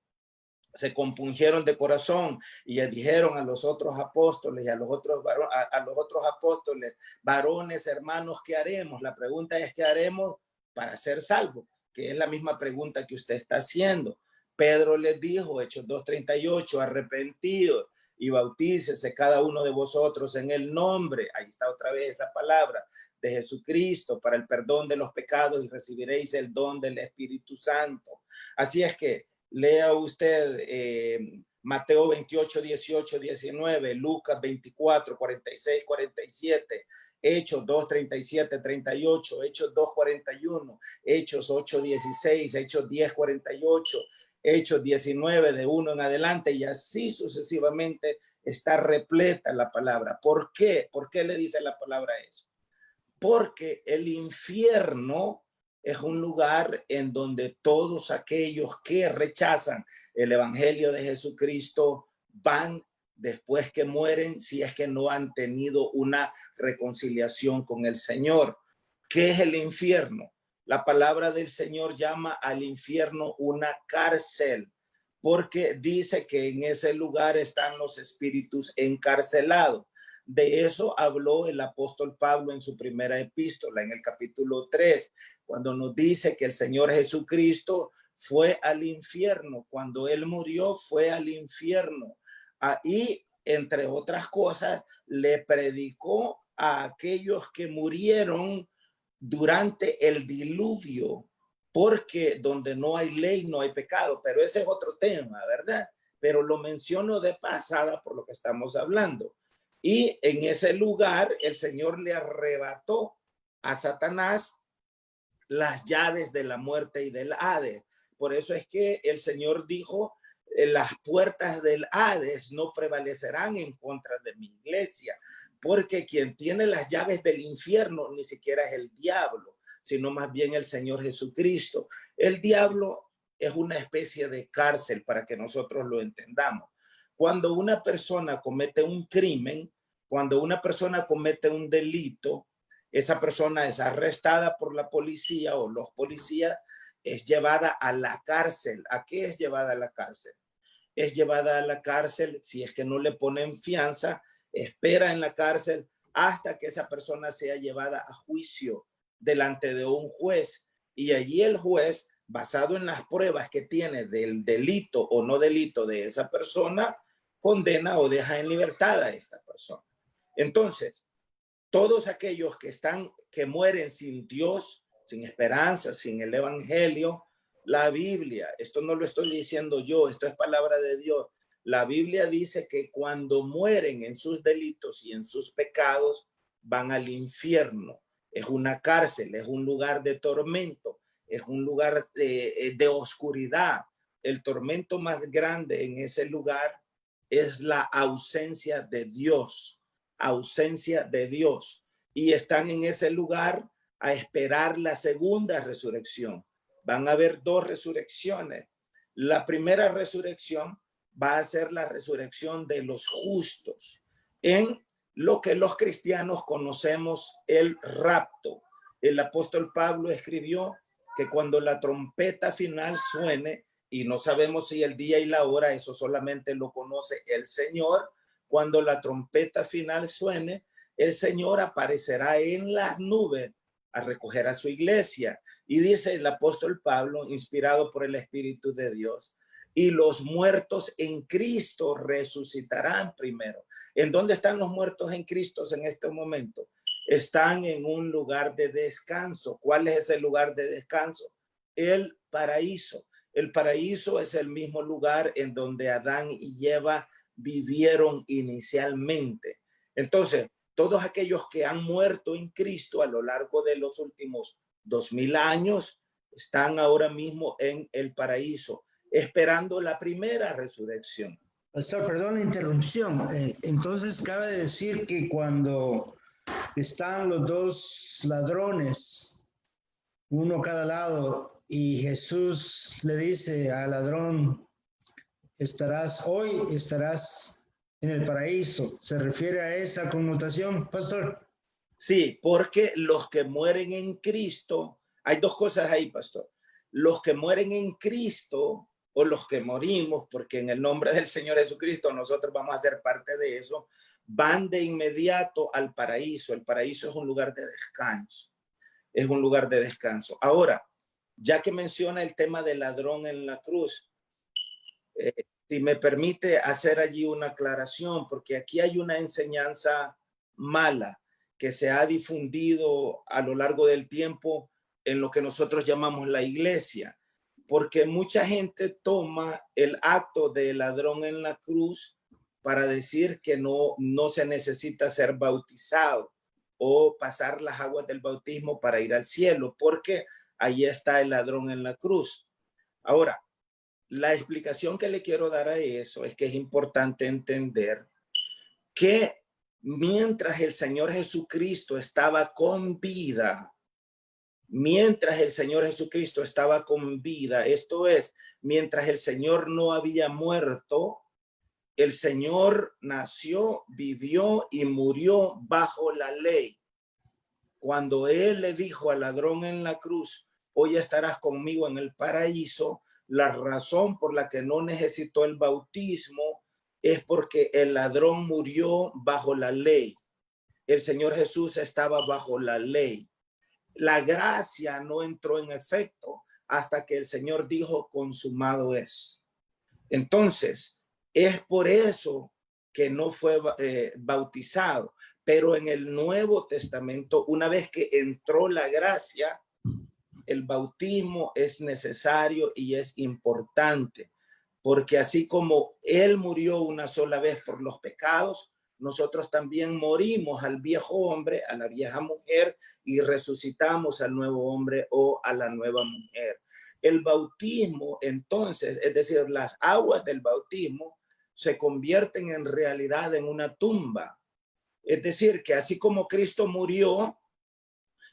se compungieron de corazón y dijeron a los otros apóstoles y a los otros apóstoles, varones, hermanos, ¿qué haremos? La pregunta es, ¿qué haremos para ser salvos? Que es la misma pregunta que usted está haciendo. Pedro les dijo, Hechos 2:38, arrepentidos y bautícese cada uno de vosotros en el nombre, ahí está otra vez esa palabra, de Jesucristo para el perdón de los pecados y recibiréis el don del Espíritu Santo. Así es que lea usted Mateo 28, 18, 19, Lucas 24, 46, 47, Hechos 2, 37, 38, Hechos 2, 41, Hechos 8, 16, Hechos 10, 48, Hechos 19, de 1 en adelante, y así sucesivamente está repleta la palabra. ¿Por qué? ¿Por qué le dice la palabra eso? Porque el infierno es un lugar en donde todos aquellos que rechazan el evangelio de Jesucristo van después que mueren, si es que no han tenido una reconciliación con el Señor. ¿Qué es el infierno? La palabra del Señor llama al infierno una cárcel, porque dice que en ese lugar están los espíritus encarcelados. De eso habló el apóstol Pablo en su primera epístola, en el capítulo 3, cuando nos dice que el Señor Jesucristo fue al infierno. Cuando él murió, fue al infierno. Y, entre otras cosas, le predicó a aquellos que murieron durante el diluvio, porque donde no hay ley, no hay pecado. Pero ese es otro tema, ¿verdad? Pero lo menciono de pasada por lo que estamos hablando. Y en ese lugar el Señor le arrebató a Satanás las llaves de la muerte y del Hades. Por eso es que el Señor dijo, las puertas del Hades no prevalecerán en contra de mi iglesia, porque quien tiene las llaves del infierno ni siquiera es el diablo, sino más bien el Señor Jesucristo. El diablo es una especie de cárcel para que nosotros lo entendamos. Cuando una persona comete un crimen, cuando una persona comete un delito, esa persona es arrestada por la policía o los policías, es llevada a la cárcel. ¿A qué es llevada a la cárcel? Es llevada a la cárcel, si es que no le ponen fianza, espera en la cárcel hasta que esa persona sea llevada a juicio delante de un juez. Y allí el juez, basado en las pruebas que tiene del delito o no delito de esa persona, condena o deja en libertad a esta persona. Entonces, todos aquellos que mueren sin Dios, sin esperanza, sin el evangelio, la Biblia, esto no lo estoy diciendo yo, esto es palabra de Dios. La Biblia dice que cuando mueren en sus delitos y en sus pecados, van al infierno. Es una cárcel, es un lugar de tormento, es un lugar de oscuridad. El tormento más grande en ese lugar es la ausencia de Dios. Ausencia de Dios, y están en ese lugar a esperar la segunda resurrección. Van a haber dos resurrecciones. La primera resurrección va a ser la resurrección de los justos, en lo que los cristianos conocemos el rapto. El apóstol Pablo escribió que cuando la trompeta final suene, y no sabemos si el día y la hora, eso solamente lo conoce el Señor, cuando la trompeta final suene, el Señor aparecerá en las nubes a recoger a su iglesia. Y dice el apóstol Pablo, inspirado por el Espíritu de Dios, y los muertos en Cristo resucitarán primero. ¿En dónde están los muertos en Cristo en este momento? Están en un lugar de descanso. ¿Cuál es ese lugar de descanso? El paraíso. El paraíso es el mismo lugar en donde Adán y Eva vivieron inicialmente. Entonces, todos aquellos que han muerto en Cristo a lo largo de los últimos 2000 años están ahora mismo en el paraíso, esperando la primera resurrección. Pastor, perdón la interrupción. Entonces, cabe decir que cuando están los dos ladrones, uno a cada lado, y Jesús le dice al ladrón, hoy estarás en el paraíso. ¿Se refiere a esa connotación, pastor? Sí, porque los que mueren en Cristo, hay dos cosas ahí, pastor. Los que mueren en Cristo o los que morimos, porque en el nombre del Señor Jesucristo nosotros vamos a ser parte de eso, van de inmediato al paraíso. El paraíso es un lugar de descanso. Es un lugar de descanso. Ahora, ya que menciona el tema del ladrón en la cruz, si me permite hacer allí una aclaración, porque aquí hay una enseñanza mala que se ha difundido a lo largo del tiempo en lo que nosotros llamamos la iglesia, porque mucha gente toma el acto del ladrón en la cruz para decir que no se necesita ser bautizado o pasar las aguas del bautismo para ir al cielo, porque ahí está el ladrón en la cruz. Ahora, la explicación que le quiero dar a eso es que es importante entender que mientras el Señor Jesucristo estaba con vida, esto es, mientras el Señor no había muerto, el Señor nació, vivió y murió bajo la ley. Cuando Él le dijo al ladrón en la cruz, hoy estarás conmigo en el paraíso, la razón por la que no necesitó el bautismo es porque el ladrón murió bajo la ley. El Señor Jesús estaba bajo la ley. La gracia no entró en efecto hasta que el Señor dijo, consumado es. Entonces, es por eso que no fue bautizado. Pero en el Nuevo Testamento, una vez que entró la gracia, el bautismo es necesario y es importante, porque así como Él murió una sola vez por los pecados, nosotros también morimos al viejo hombre, a la vieja mujer, y resucitamos al nuevo hombre o a la nueva mujer. El bautismo, entonces, es decir, las aguas del bautismo se convierten en realidad en una tumba. Es decir, que así como Cristo murió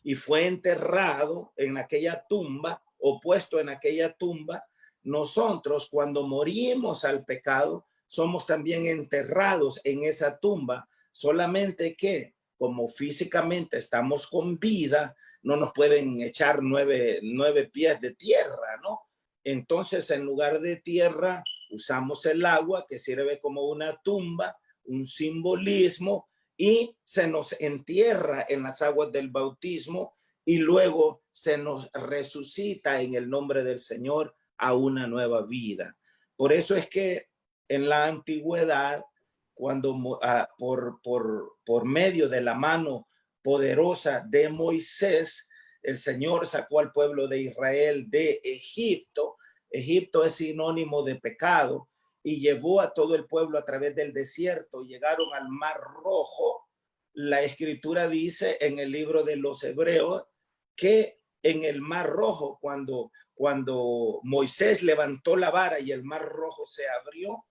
y fue enterrado en aquella tumba o puesto en aquella tumba, nosotros cuando morimos al pecado, somos también enterrados en esa tumba, solamente que como físicamente estamos con vida, no nos pueden echar nueve pies de tierra, ¿no? Entonces, en lugar de tierra, usamos el agua que sirve como una tumba, un simbolismo, y se nos entierra en las aguas del bautismo y luego se nos resucita en el nombre del Señor a una nueva vida. Por eso es que en la antigüedad, cuando por medio de la mano poderosa de Moisés, el Señor sacó al pueblo de Israel de Egipto. Egipto es sinónimo de pecado, y llevó a todo el pueblo a través del desierto. Llegaron al Mar Rojo. La escritura dice en el libro de los Hebreos que en el Mar Rojo, cuando Moisés levantó la vara y el Mar Rojo se abrió,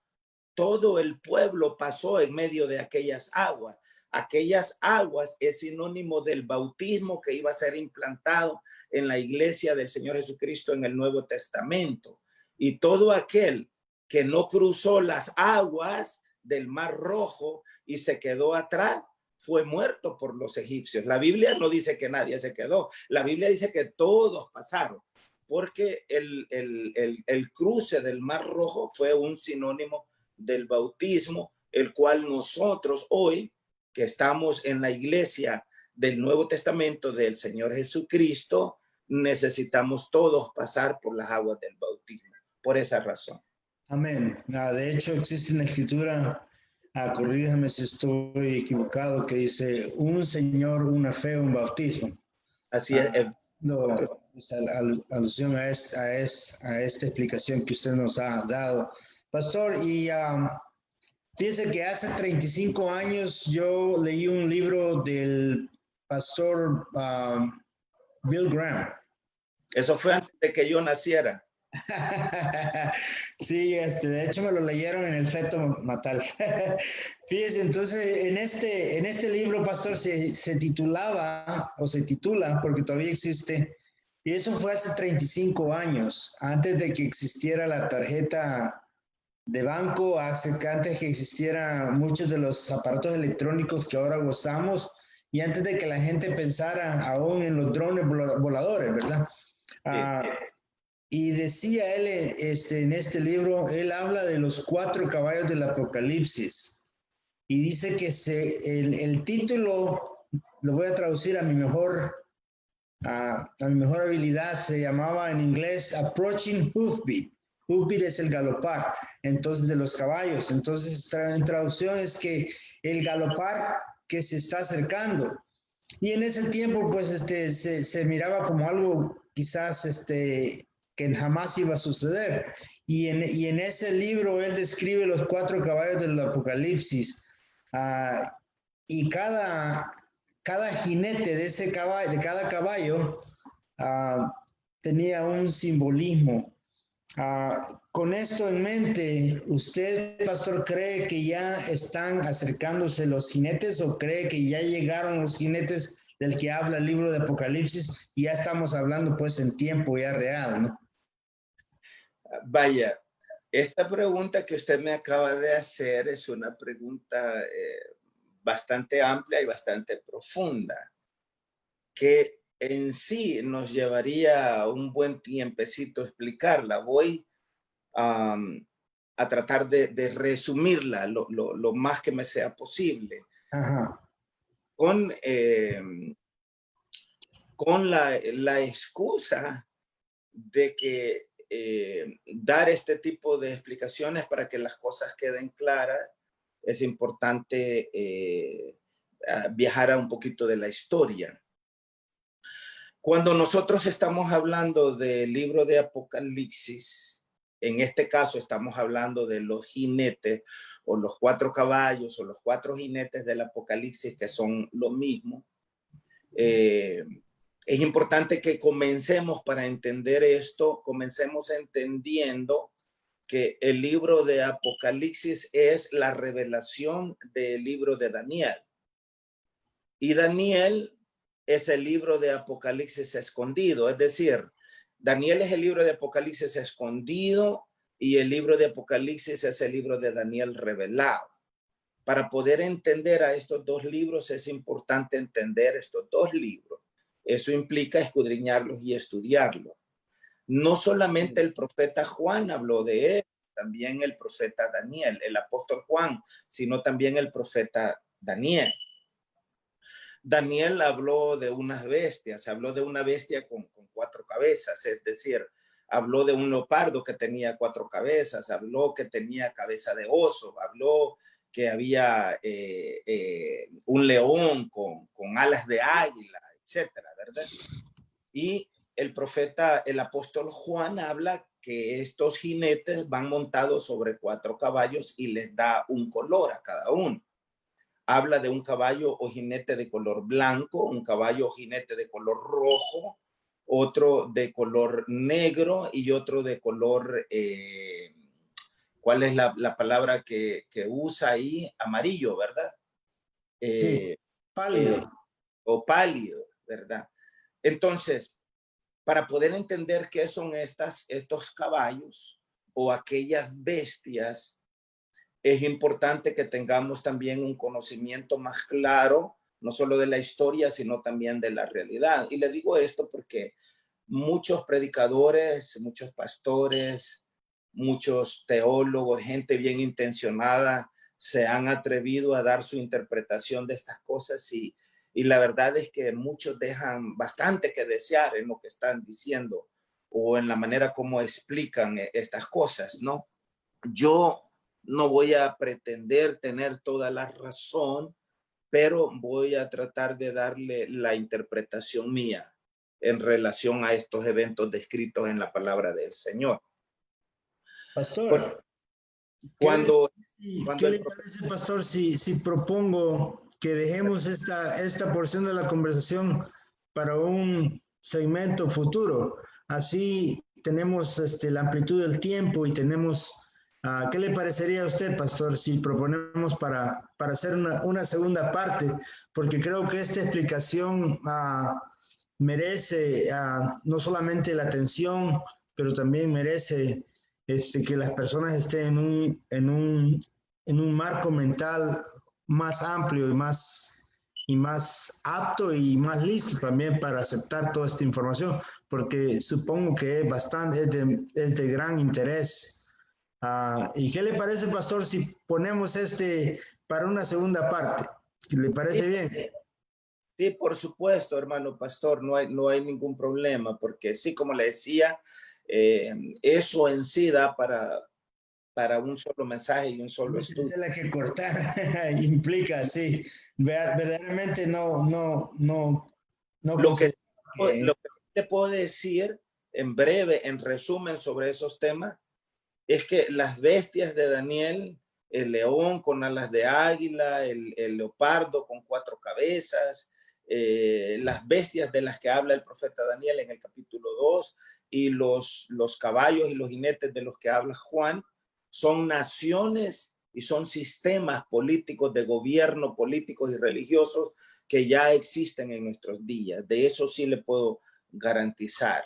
todo el pueblo pasó en medio de aquellas aguas. Aquellas aguas es sinónimo del bautismo que iba a ser implantado en la iglesia del Señor Jesucristo en el Nuevo Testamento. Y todo aquel que no cruzó las aguas del Mar Rojo y se quedó atrás, fue muerto por los egipcios. La Biblia no dice que nadie se quedó. La Biblia dice que todos pasaron, porque el cruce del Mar Rojo fue un sinónimo del bautismo, el cual nosotros hoy, que estamos en la iglesia del Nuevo Testamento del Señor Jesucristo, necesitamos todos pasar por las aguas del bautismo, por esa razón. Amén. De hecho, existe una escritura, corríjame si estoy equivocado, que dice un Señor, una fe, un bautismo. Así es. No, es alusión a esta explicación que usted nos ha dado. Pastor, y fíjese que hace 35 años yo leí un libro del pastor Bill Graham. Eso fue antes de que yo naciera. Sí, de hecho me lo leyeron en el feto natal. Fíjese, entonces en este libro, pastor, se titulaba, o se titula, porque todavía existe, y eso fue hace 35 años, antes de que existiera la tarjeta de banco, antes que existieran muchos de los aparatos electrónicos que ahora gozamos, y antes de que la gente pensara aún en los drones voladores, ¿verdad? Sí. Y decía él, en este libro, él habla de los 4 caballos del Apocalipsis. Y dice que el título, lo voy a traducir a mi mejor habilidad, se llamaba en inglés Approaching Hoofbeat. Hoofbeat es el galopar, entonces, de los caballos. Entonces, en traducción es que el galopar que se está acercando. Y en ese tiempo, pues, se miraba como algo quizás, que jamás iba a suceder. Y en ese libro él describe los 4 caballos del Apocalipsis. Y cada jinete de ese caballo, de cada caballo, tenía un simbolismo. Con esto en mente, ¿usted, pastor, cree que ya están acercándose los jinetes o cree que ya llegaron los jinetes del que habla el libro de Apocalipsis y ya estamos hablando pues en tiempo ya real, ¿no? Vaya, esta pregunta que usted me acaba de hacer es una pregunta bastante amplia y bastante profunda, que en sí nos llevaría un buen tiempecito explicarla. Voy a tratar de resumirla lo más que me sea posible. Ajá. Con la excusa de que dar este tipo de explicaciones para que las cosas queden claras, es importante viajar a un poquito de la historia. Cuando nosotros estamos hablando del libro de Apocalipsis, en este caso estamos hablando de los jinetes o los 4 caballos o los 4 jinetes del Apocalipsis, que son lo mismo. Es importante que comencemos, para entender esto, comencemos entendiendo que el libro de Apocalipsis es la revelación del libro de Daniel. Y Daniel es el libro de Apocalipsis escondido. Es decir, Daniel es el libro de Apocalipsis escondido y el libro de Apocalipsis es el libro de Daniel revelado. Para poder entender a estos dos libros es importante entender estos dos libros. Eso implica escudriñarlos y estudiarlos. No solamente el profeta Juan habló de él, también el profeta Daniel, el apóstol Juan, sino también el profeta Daniel. Daniel habló de unas bestias, habló de una bestia con 4 cabezas, es decir, habló de un leopardo que tenía 4 cabezas, habló que tenía cabeza de oso, habló que había un león con alas de águila, etcétera, ¿verdad? Y el profeta, el apóstol Juan habla que estos jinetes van montados sobre 4 caballos y les da un color a cada uno. Habla de un caballo o jinete de color blanco, un caballo o jinete de color rojo, otro de color negro y otro de color, ¿cuál es la palabra que usa ahí? Amarillo, ¿verdad? Sí, pálido. O pálido, ¿verdad? Entonces, para poder entender qué son estos caballos o aquellas bestias, es importante que tengamos también un conocimiento más claro, no solo de la historia, sino también de la realidad. Y le digo esto porque muchos predicadores, muchos pastores, muchos teólogos, gente bien intencionada, se han atrevido a dar su interpretación de estas cosas y la verdad es que muchos dejan bastante que desear en lo que están diciendo o en la manera como explican estas cosas, ¿no? Yo no voy a pretender tener toda la razón, pero voy a tratar de darle la interpretación mía en relación a estos eventos descritos en la palabra del Señor. Pastor, Cuando, ¿qué cuando le parece, pastor, si propongo que dejemos esta porción de la conversación para un segmento futuro? Así tenemos la amplitud del tiempo y tenemos... ¿qué le parecería a usted, pastor, si proponemos para hacer una segunda parte? Porque creo que esta explicación merece no solamente la atención, pero también merece que las personas estén en un marco mental más amplio y más apto y más listo también para aceptar toda esta información, porque supongo que es bastante, es de gran interés. ¿Y qué le parece, pastor, si ponemos para una segunda parte? ¿Le parece bien? Sí, por supuesto, hermano pastor, no hay ningún problema, porque sí, como le decía, eso en sí da para un solo mensaje y un solo Mucha estudio. tela que cortar implica, sí, verdaderamente no Lo que, considero que... lo que le puedo decir en breve, en resumen sobre esos temas, es que las bestias de Daniel, el león con alas de águila, el leopardo con 4 cabezas, las bestias de las que habla el profeta Daniel en el capítulo 2 y los caballos y los jinetes de los que habla Juan, son naciones y son sistemas políticos de gobierno, políticos y religiosos que ya existen en nuestros días. De eso sí le puedo garantizar.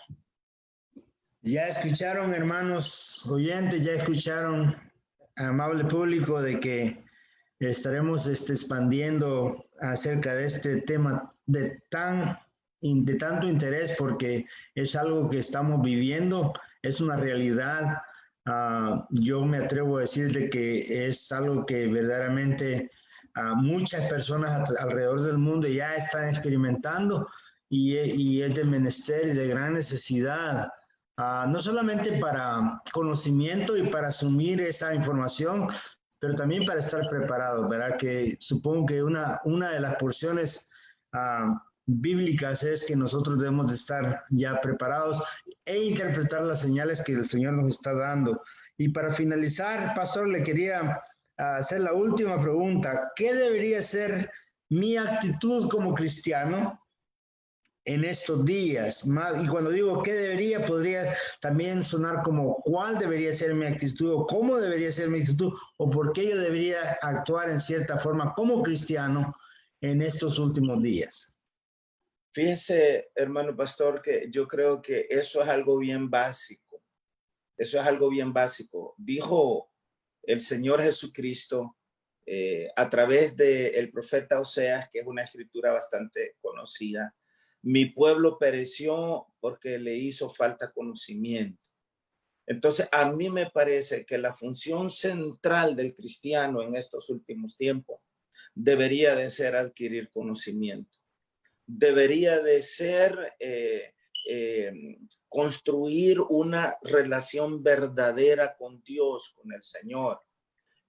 Ya escucharon, hermanos oyentes, ya escucharon, amable público, de que estaremos expandiendo acerca de este tema de tanto interés, porque es algo que estamos viviendo, es una realidad. Yo me atrevo a decir de que es algo que verdaderamente muchas personas alrededor del mundo ya están experimentando y es de menester y de gran necesidad. No solamente para conocimiento y para asumir esa información, pero también para estar preparados, ¿verdad? Que supongo que una de las porciones bíblicas es que nosotros debemos de estar ya preparados e interpretar las señales que el Señor nos está dando. Y para finalizar, pastor, le quería hacer la última pregunta. ¿Qué debería ser mi actitud como cristiano en estos días? Y cuando digo qué debería, podría también sonar como cuál debería ser mi actitud o cómo debería ser mi actitud o por qué yo debería actuar en cierta forma como cristiano en estos últimos días. Fíjese, hermano pastor, que yo creo que eso es algo bien básico. Eso es algo bien básico. Dijo el Señor Jesucristo a través del profeta Oseas, que es una escritura bastante conocida: mi pueblo pereció porque le hizo falta conocimiento. Entonces, a mí me parece que la función central del cristiano en estos últimos tiempos debería de ser adquirir conocimiento. Debería de ser construir una relación verdadera con Dios, con el Señor.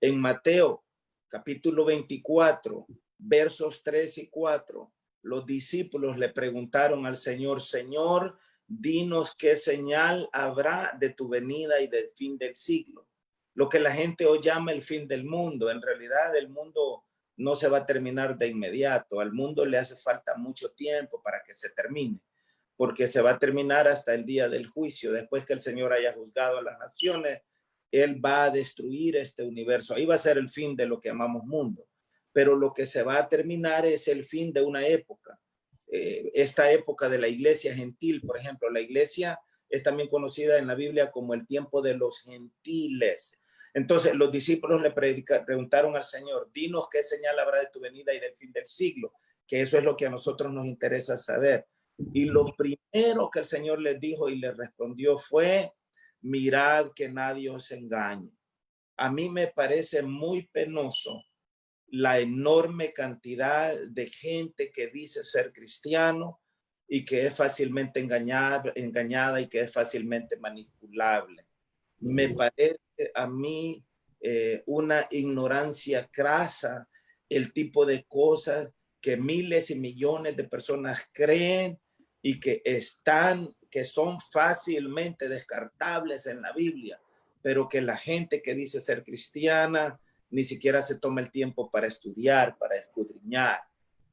En Mateo capítulo 24, versos 3 y 4, los discípulos le preguntaron al Señor: Señor, dinos qué señal habrá de tu venida y del fin del siglo. Lo que la gente hoy llama el fin del mundo. En realidad el mundo no se va a terminar de inmediato. Al mundo le hace falta mucho tiempo para que se termine, porque se va a terminar hasta el día del juicio. Después que el Señor haya juzgado a las naciones, Él va a destruir este universo. Ahí va a ser el fin de lo que llamamos mundo. Pero lo que se va a terminar es el fin de una época. Esta época de la iglesia gentil, por ejemplo, la iglesia es también conocida en la Biblia como el tiempo de los gentiles. Entonces los discípulos le preguntaron al Señor: dinos qué señal habrá de tu venida y del fin del siglo, que eso es lo que a nosotros nos interesa saber. Y lo primero que el Señor les dijo y les respondió fue: mirad que nadie os engañe. A mí me parece muy penoso la enorme cantidad de gente que dice ser cristiano y que es fácilmente engañada y que es fácilmente manipulable. Me parece a mí una ignorancia crasa el tipo de cosas que miles y millones de personas creen y que son fácilmente descartables en la Biblia, pero que la gente que dice ser cristiana ni siquiera se toma el tiempo para estudiar, para escudriñar.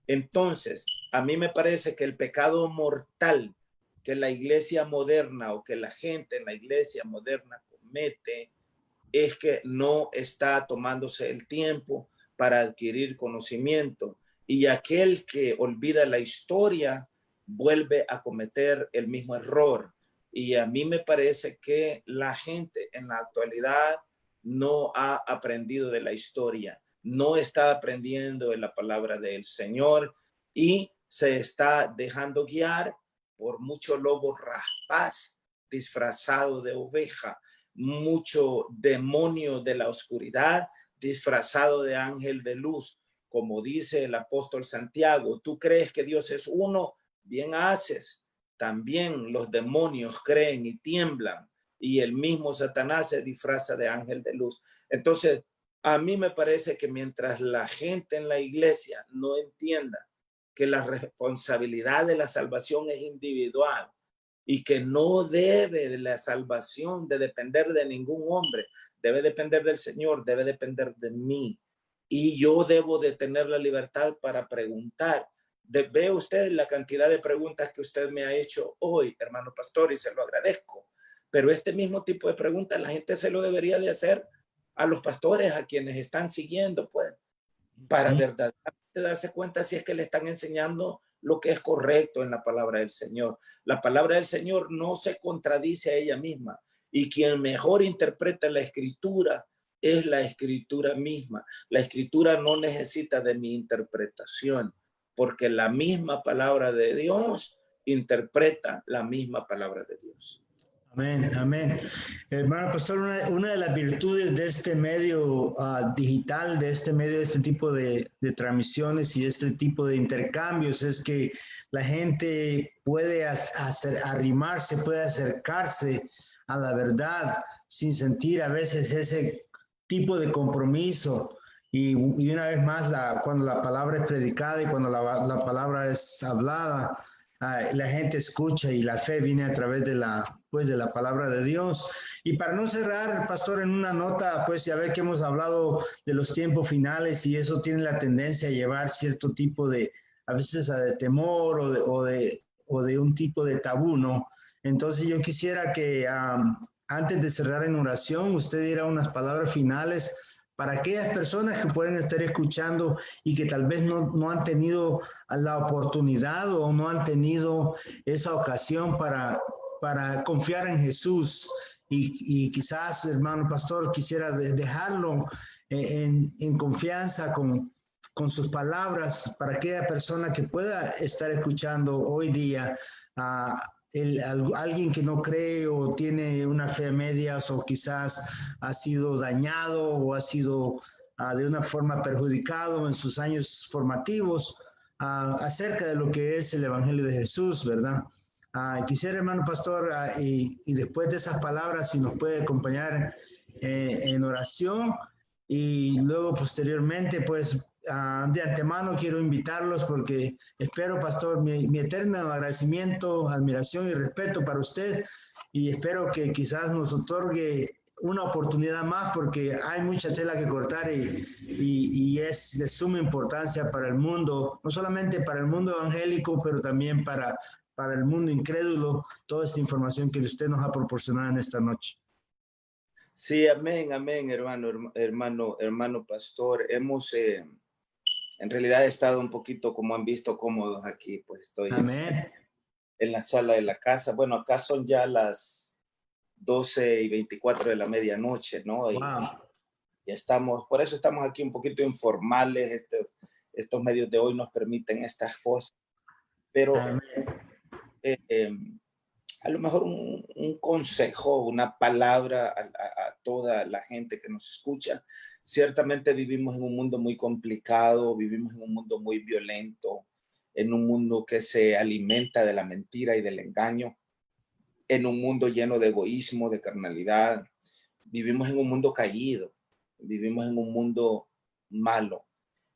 Entonces, a mí me parece que el pecado mortal que la iglesia moderna o que la gente en la iglesia moderna comete es que no está tomándose el tiempo para adquirir conocimiento, y aquel que olvida la historia vuelve a cometer el mismo error. Y a mí me parece que la gente en la actualidad no ha aprendido de la historia, no está aprendiendo de la palabra del Señor y se está dejando guiar por mucho lobo raspaz disfrazado de oveja, mucho demonio de la oscuridad disfrazado de ángel de luz. Como dice el apóstol Santiago: tú crees que Dios es uno, bien haces. También los demonios creen y tiemblan, y el mismo Satanás se disfraza de ángel de luz. Entonces, a mí me parece que mientras la gente en la iglesia no entienda que la responsabilidad de la salvación es individual y que no debe de la salvación de depender de ningún hombre, debe depender del Señor, debe depender de mí. Y yo debo de tener la libertad para preguntar. Ve usted la cantidad de preguntas que usted me ha hecho hoy, hermano pastor, y se lo agradezco. Pero este mismo tipo de preguntas la gente se lo debería de hacer a los pastores, a quienes están siguiendo, pues, para verdaderamente darse cuenta si es que le están enseñando lo que es correcto en la palabra del Señor. La palabra del Señor no se contradice a ella misma, y quien mejor interpreta la escritura es la escritura misma. La escritura no necesita de mi interpretación, porque la misma palabra de Dios interpreta la misma palabra de Dios. Amén, amén. Hermano pastor, una de las virtudes de este medio digital, de este tipo de transmisiones y este tipo de intercambios es que la gente puede arrimarse, puede acercarse a la verdad sin sentir a veces ese tipo de compromiso. Y una vez más, cuando la palabra es predicada y cuando la palabra es hablada, la gente escucha y la fe viene a través de la palabra de Dios. Y para no cerrar, pastor, en una nota, pues ya ve que hemos hablado de los tiempos finales y eso tiene la tendencia a llevar cierto tipo a veces de temor o de un tipo de tabú, ¿no? Entonces yo quisiera que antes de cerrar en oración, usted diera unas palabras finales para aquellas personas que pueden estar escuchando y que tal vez no han tenido la oportunidad o no han tenido esa ocasión para confiar en Jesús. Y quizás, hermano pastor, quisiera dejarlo en confianza con sus palabras para aquella persona que pueda estar escuchando hoy día a alguien que no cree o tiene una fe a medias o quizás ha sido dañado o ha sido de una forma perjudicado en sus años formativos acerca de lo que es el Evangelio de Jesús, ¿verdad? Quisiera, hermano pastor, y después de esas palabras, si nos puede acompañar en oración y luego posteriormente, pues de antemano quiero invitarlos porque espero, pastor, mi eterno agradecimiento, admiración y respeto para usted y espero que quizás nos otorgue una oportunidad más porque hay mucha tela que cortar y es de suma importancia para el mundo, no solamente para el mundo evangélico, pero también para el mundo incrédulo, toda esta información que usted nos ha proporcionado en esta noche. Sí, amén, amén, hermano pastor. Hemos en realidad estado un poquito, como han visto, cómodos aquí, pues estoy Amén. en la sala de la casa. Bueno, acá son ya las 12:24 de la medianoche, ¿no? Y Wow. ya estamos, por eso estamos aquí un poquito informales. Estos medios de hoy nos permiten estas cosas, pero Amén. eh, a lo mejor un consejo, una palabra a toda la gente que nos escucha. Ciertamente vivimos en un mundo muy complicado, vivimos en un mundo muy violento, en un mundo que se alimenta de la mentira y del engaño, en un mundo lleno de egoísmo, de carnalidad. Vivimos en un mundo caído, vivimos en un mundo malo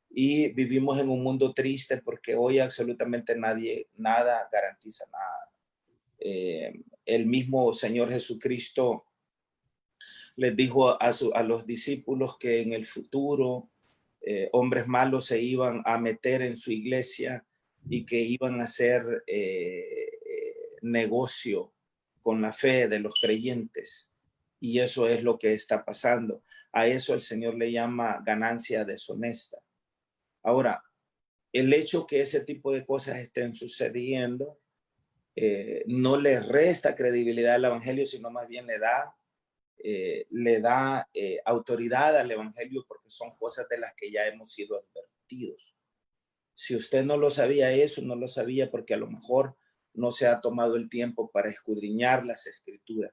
y vivimos en un mundo triste porque hoy absolutamente nada garantiza nada. El mismo Señor Jesucristo les dijo a los discípulos que en el futuro hombres malos se iban a meter en su iglesia y que iban a hacer negocio con la fe de los creyentes. Y eso es lo que está pasando. A eso el Señor le llama ganancia deshonesta. Ahora, el hecho que ese tipo de cosas estén sucediendo no le resta credibilidad al Evangelio, sino más bien le da autoridad al Evangelio porque son cosas de las que ya hemos sido advertidos. Si usted no lo sabía eso, no lo sabía porque a lo mejor no se ha tomado el tiempo para escudriñar las escrituras.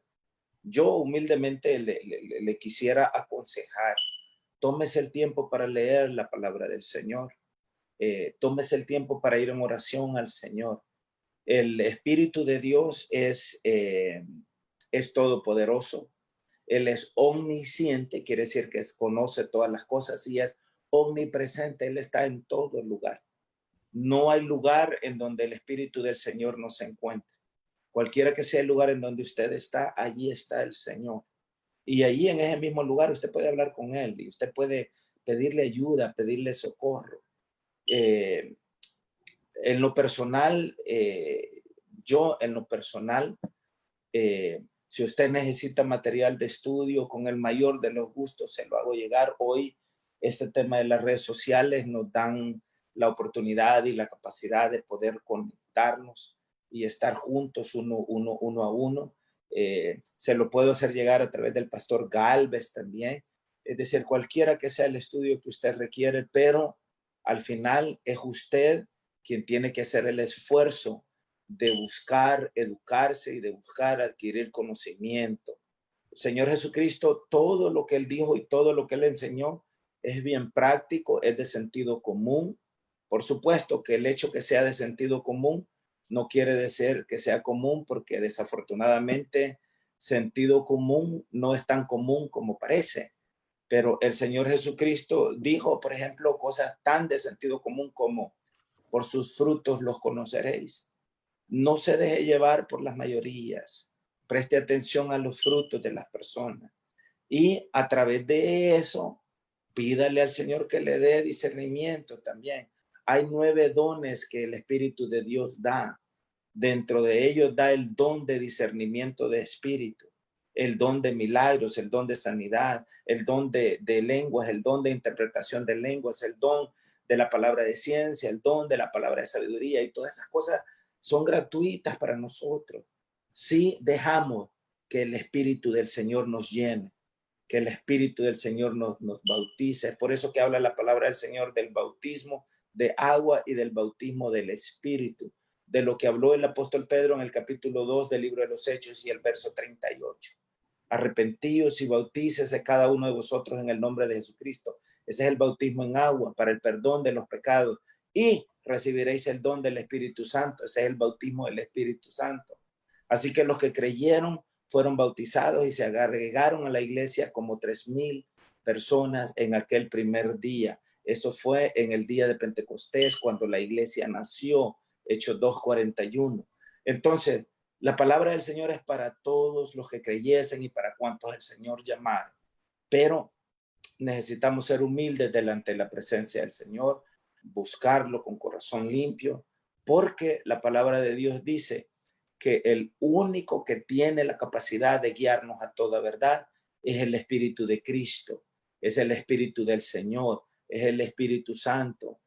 Yo humildemente le quisiera aconsejar, tómese el tiempo para leer la palabra del Señor, tómese el tiempo para ir en oración al Señor. El Espíritu de Dios es todopoderoso. Él es omnisciente, quiere decir que conoce todas las cosas y es omnipresente. Él está en todo el lugar. No hay lugar en donde el Espíritu del Señor no se encuentre. Cualquiera que sea el lugar en donde usted está, allí está el Señor. Y allí en ese mismo lugar usted puede hablar con Él y usted puede pedirle ayuda, pedirle socorro. Eh, en lo personal, yo en lo personal, si usted necesita material de estudio, con el mayor de los gustos se lo hago llegar. Hoy este tema de las redes sociales nos dan la oportunidad y la capacidad de poder conectarnos y estar juntos uno a uno. Se lo puedo hacer llegar a través del pastor Galvez también. Es decir, cualquiera que sea el estudio que usted requiere, pero al final es usted quien tiene que hacer el esfuerzo de buscar educarse y de buscar adquirir conocimiento. El Señor Jesucristo, todo lo que Él dijo y todo lo que Él enseñó es bien práctico, es de sentido común. Por supuesto que el hecho que sea de sentido común no quiere decir que sea común, porque desafortunadamente sentido común no es tan común como parece. Pero el Señor Jesucristo dijo, por ejemplo, cosas tan de sentido común como por sus frutos los conoceréis. No se deje llevar por las mayorías. Preste atención a los frutos de las personas. Y a través de eso, pídale al Señor que le dé discernimiento también. Hay 9 dones que el Espíritu de Dios da. Dentro de ellos da el don de discernimiento de espíritu. el don de milagros, el don de sanidad, el don de lenguas, el don de interpretación de lenguas, el don de la palabra de ciencia, el don de la palabra de sabiduría, y todas esas cosas son gratuitas para nosotros. Si dejamos que el Espíritu del Señor nos llene, que el Espíritu del Señor nos bautice. Es por eso que habla la palabra del Señor del bautismo de agua y del bautismo del Espíritu, de lo que habló el apóstol Pedro en el capítulo 2 del libro de los Hechos y el verso 38. Arrepentíos y bautícese cada uno de vosotros en el nombre de Jesucristo. Ese es el bautismo en agua para el perdón de los pecados, y recibiréis el don del Espíritu Santo. Ese es el bautismo del Espíritu Santo. Así que los que creyeron fueron bautizados y se agregaron a la iglesia como 3,000 personas en aquel primer día. Eso fue en el día de Pentecostés, cuando la iglesia nació, Hechos 2:41. Entonces, la palabra del Señor es para todos los que creyesen y para cuantos el Señor llamara. Pero necesitamos ser humildes delante de la presencia del Señor, buscarlo con corazón limpio, porque la palabra de Dios dice que el único que tiene la capacidad de guiarnos a toda verdad es el Espíritu de Cristo, es el Espíritu del Señor, es el Espíritu Santo.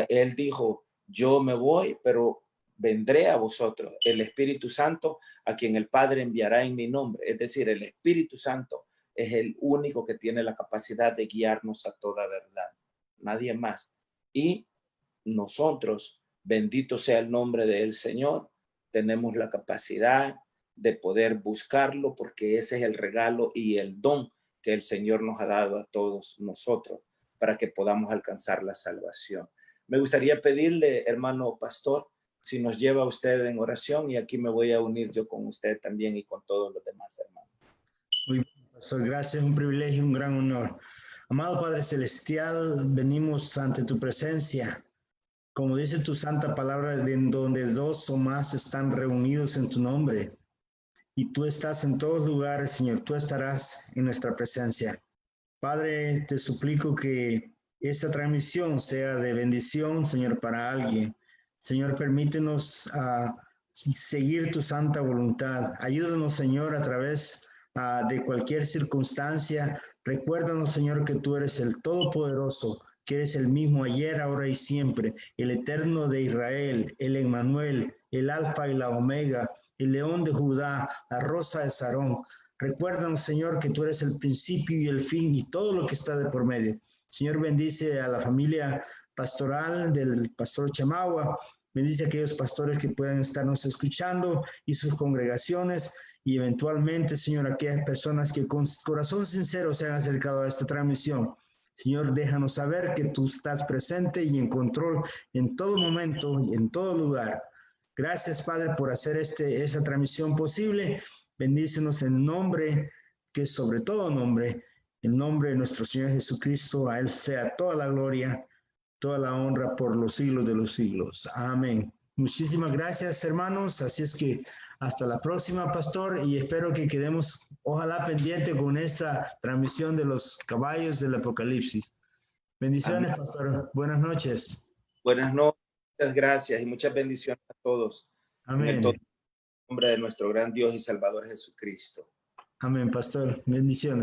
Él dijo, yo me voy, pero vendré a vosotros, el Espíritu Santo, a quien el Padre enviará en mi nombre. Es decir, el Espíritu Santo es el único que tiene la capacidad de guiarnos a toda verdad, nadie más. Y nosotros, bendito sea el nombre del Señor, tenemos la capacidad de poder buscarlo, porque ese es el regalo y el don que el Señor nos ha dado a todos nosotros para que podamos alcanzar la salvación. Me gustaría pedirle, hermano pastor, si nos lleva usted en oración, y aquí me voy a unir yo con usted también y con todos los demás hermanos. Muy bien, pastor, gracias, un privilegio, un gran honor. Amado Padre Celestial, venimos ante tu presencia. Como dice tu santa palabra, en donde 2 o más están reunidos en tu nombre. Y tú estás en todos lugares, Señor, tú estarás en nuestra presencia. Padre, te suplico que esta transmisión sea de bendición, Señor, para alguien. Señor, permítenos seguir tu santa voluntad. Ayúdanos, Señor, a través de cualquier circunstancia. Recuérdanos, Señor, que tú eres el Todopoderoso, que eres el mismo ayer, ahora y siempre, el Eterno de Israel, el Emmanuel, el Alfa y la Omega, el León de Judá, la Rosa de Sarón. Recuérdanos, Señor, que tú eres el principio y el fin y todo lo que está de por medio. Señor, bendice a la familia pastoral del pastor Chamagua. Bendice a aquellos pastores que puedan estarnos escuchando y sus congregaciones. Y eventualmente, Señor, aquellas personas que con corazón sincero se han acercado a esta transmisión. Señor, déjanos saber que tú estás presente y en control en todo momento y en todo lugar. Gracias, Padre, por hacer esa transmisión posible. Bendícenos en nombre, que es sobre todo nombre, el nombre de nuestro Señor Jesucristo. A Él sea toda la gloria, toda la honra por los siglos de los siglos. Amén. Muchísimas gracias, hermanos. Así es que hasta la próxima, pastor, y espero que quedemos, ojalá, pendiente con esta transmisión de los caballos del Apocalipsis. Bendiciones, amén, pastor. Buenas noches. Buenas noches, muchas gracias y muchas bendiciones a todos. Amén. En el nombre de nuestro gran Dios y Salvador Jesucristo. Amén, pastor. Bendiciones.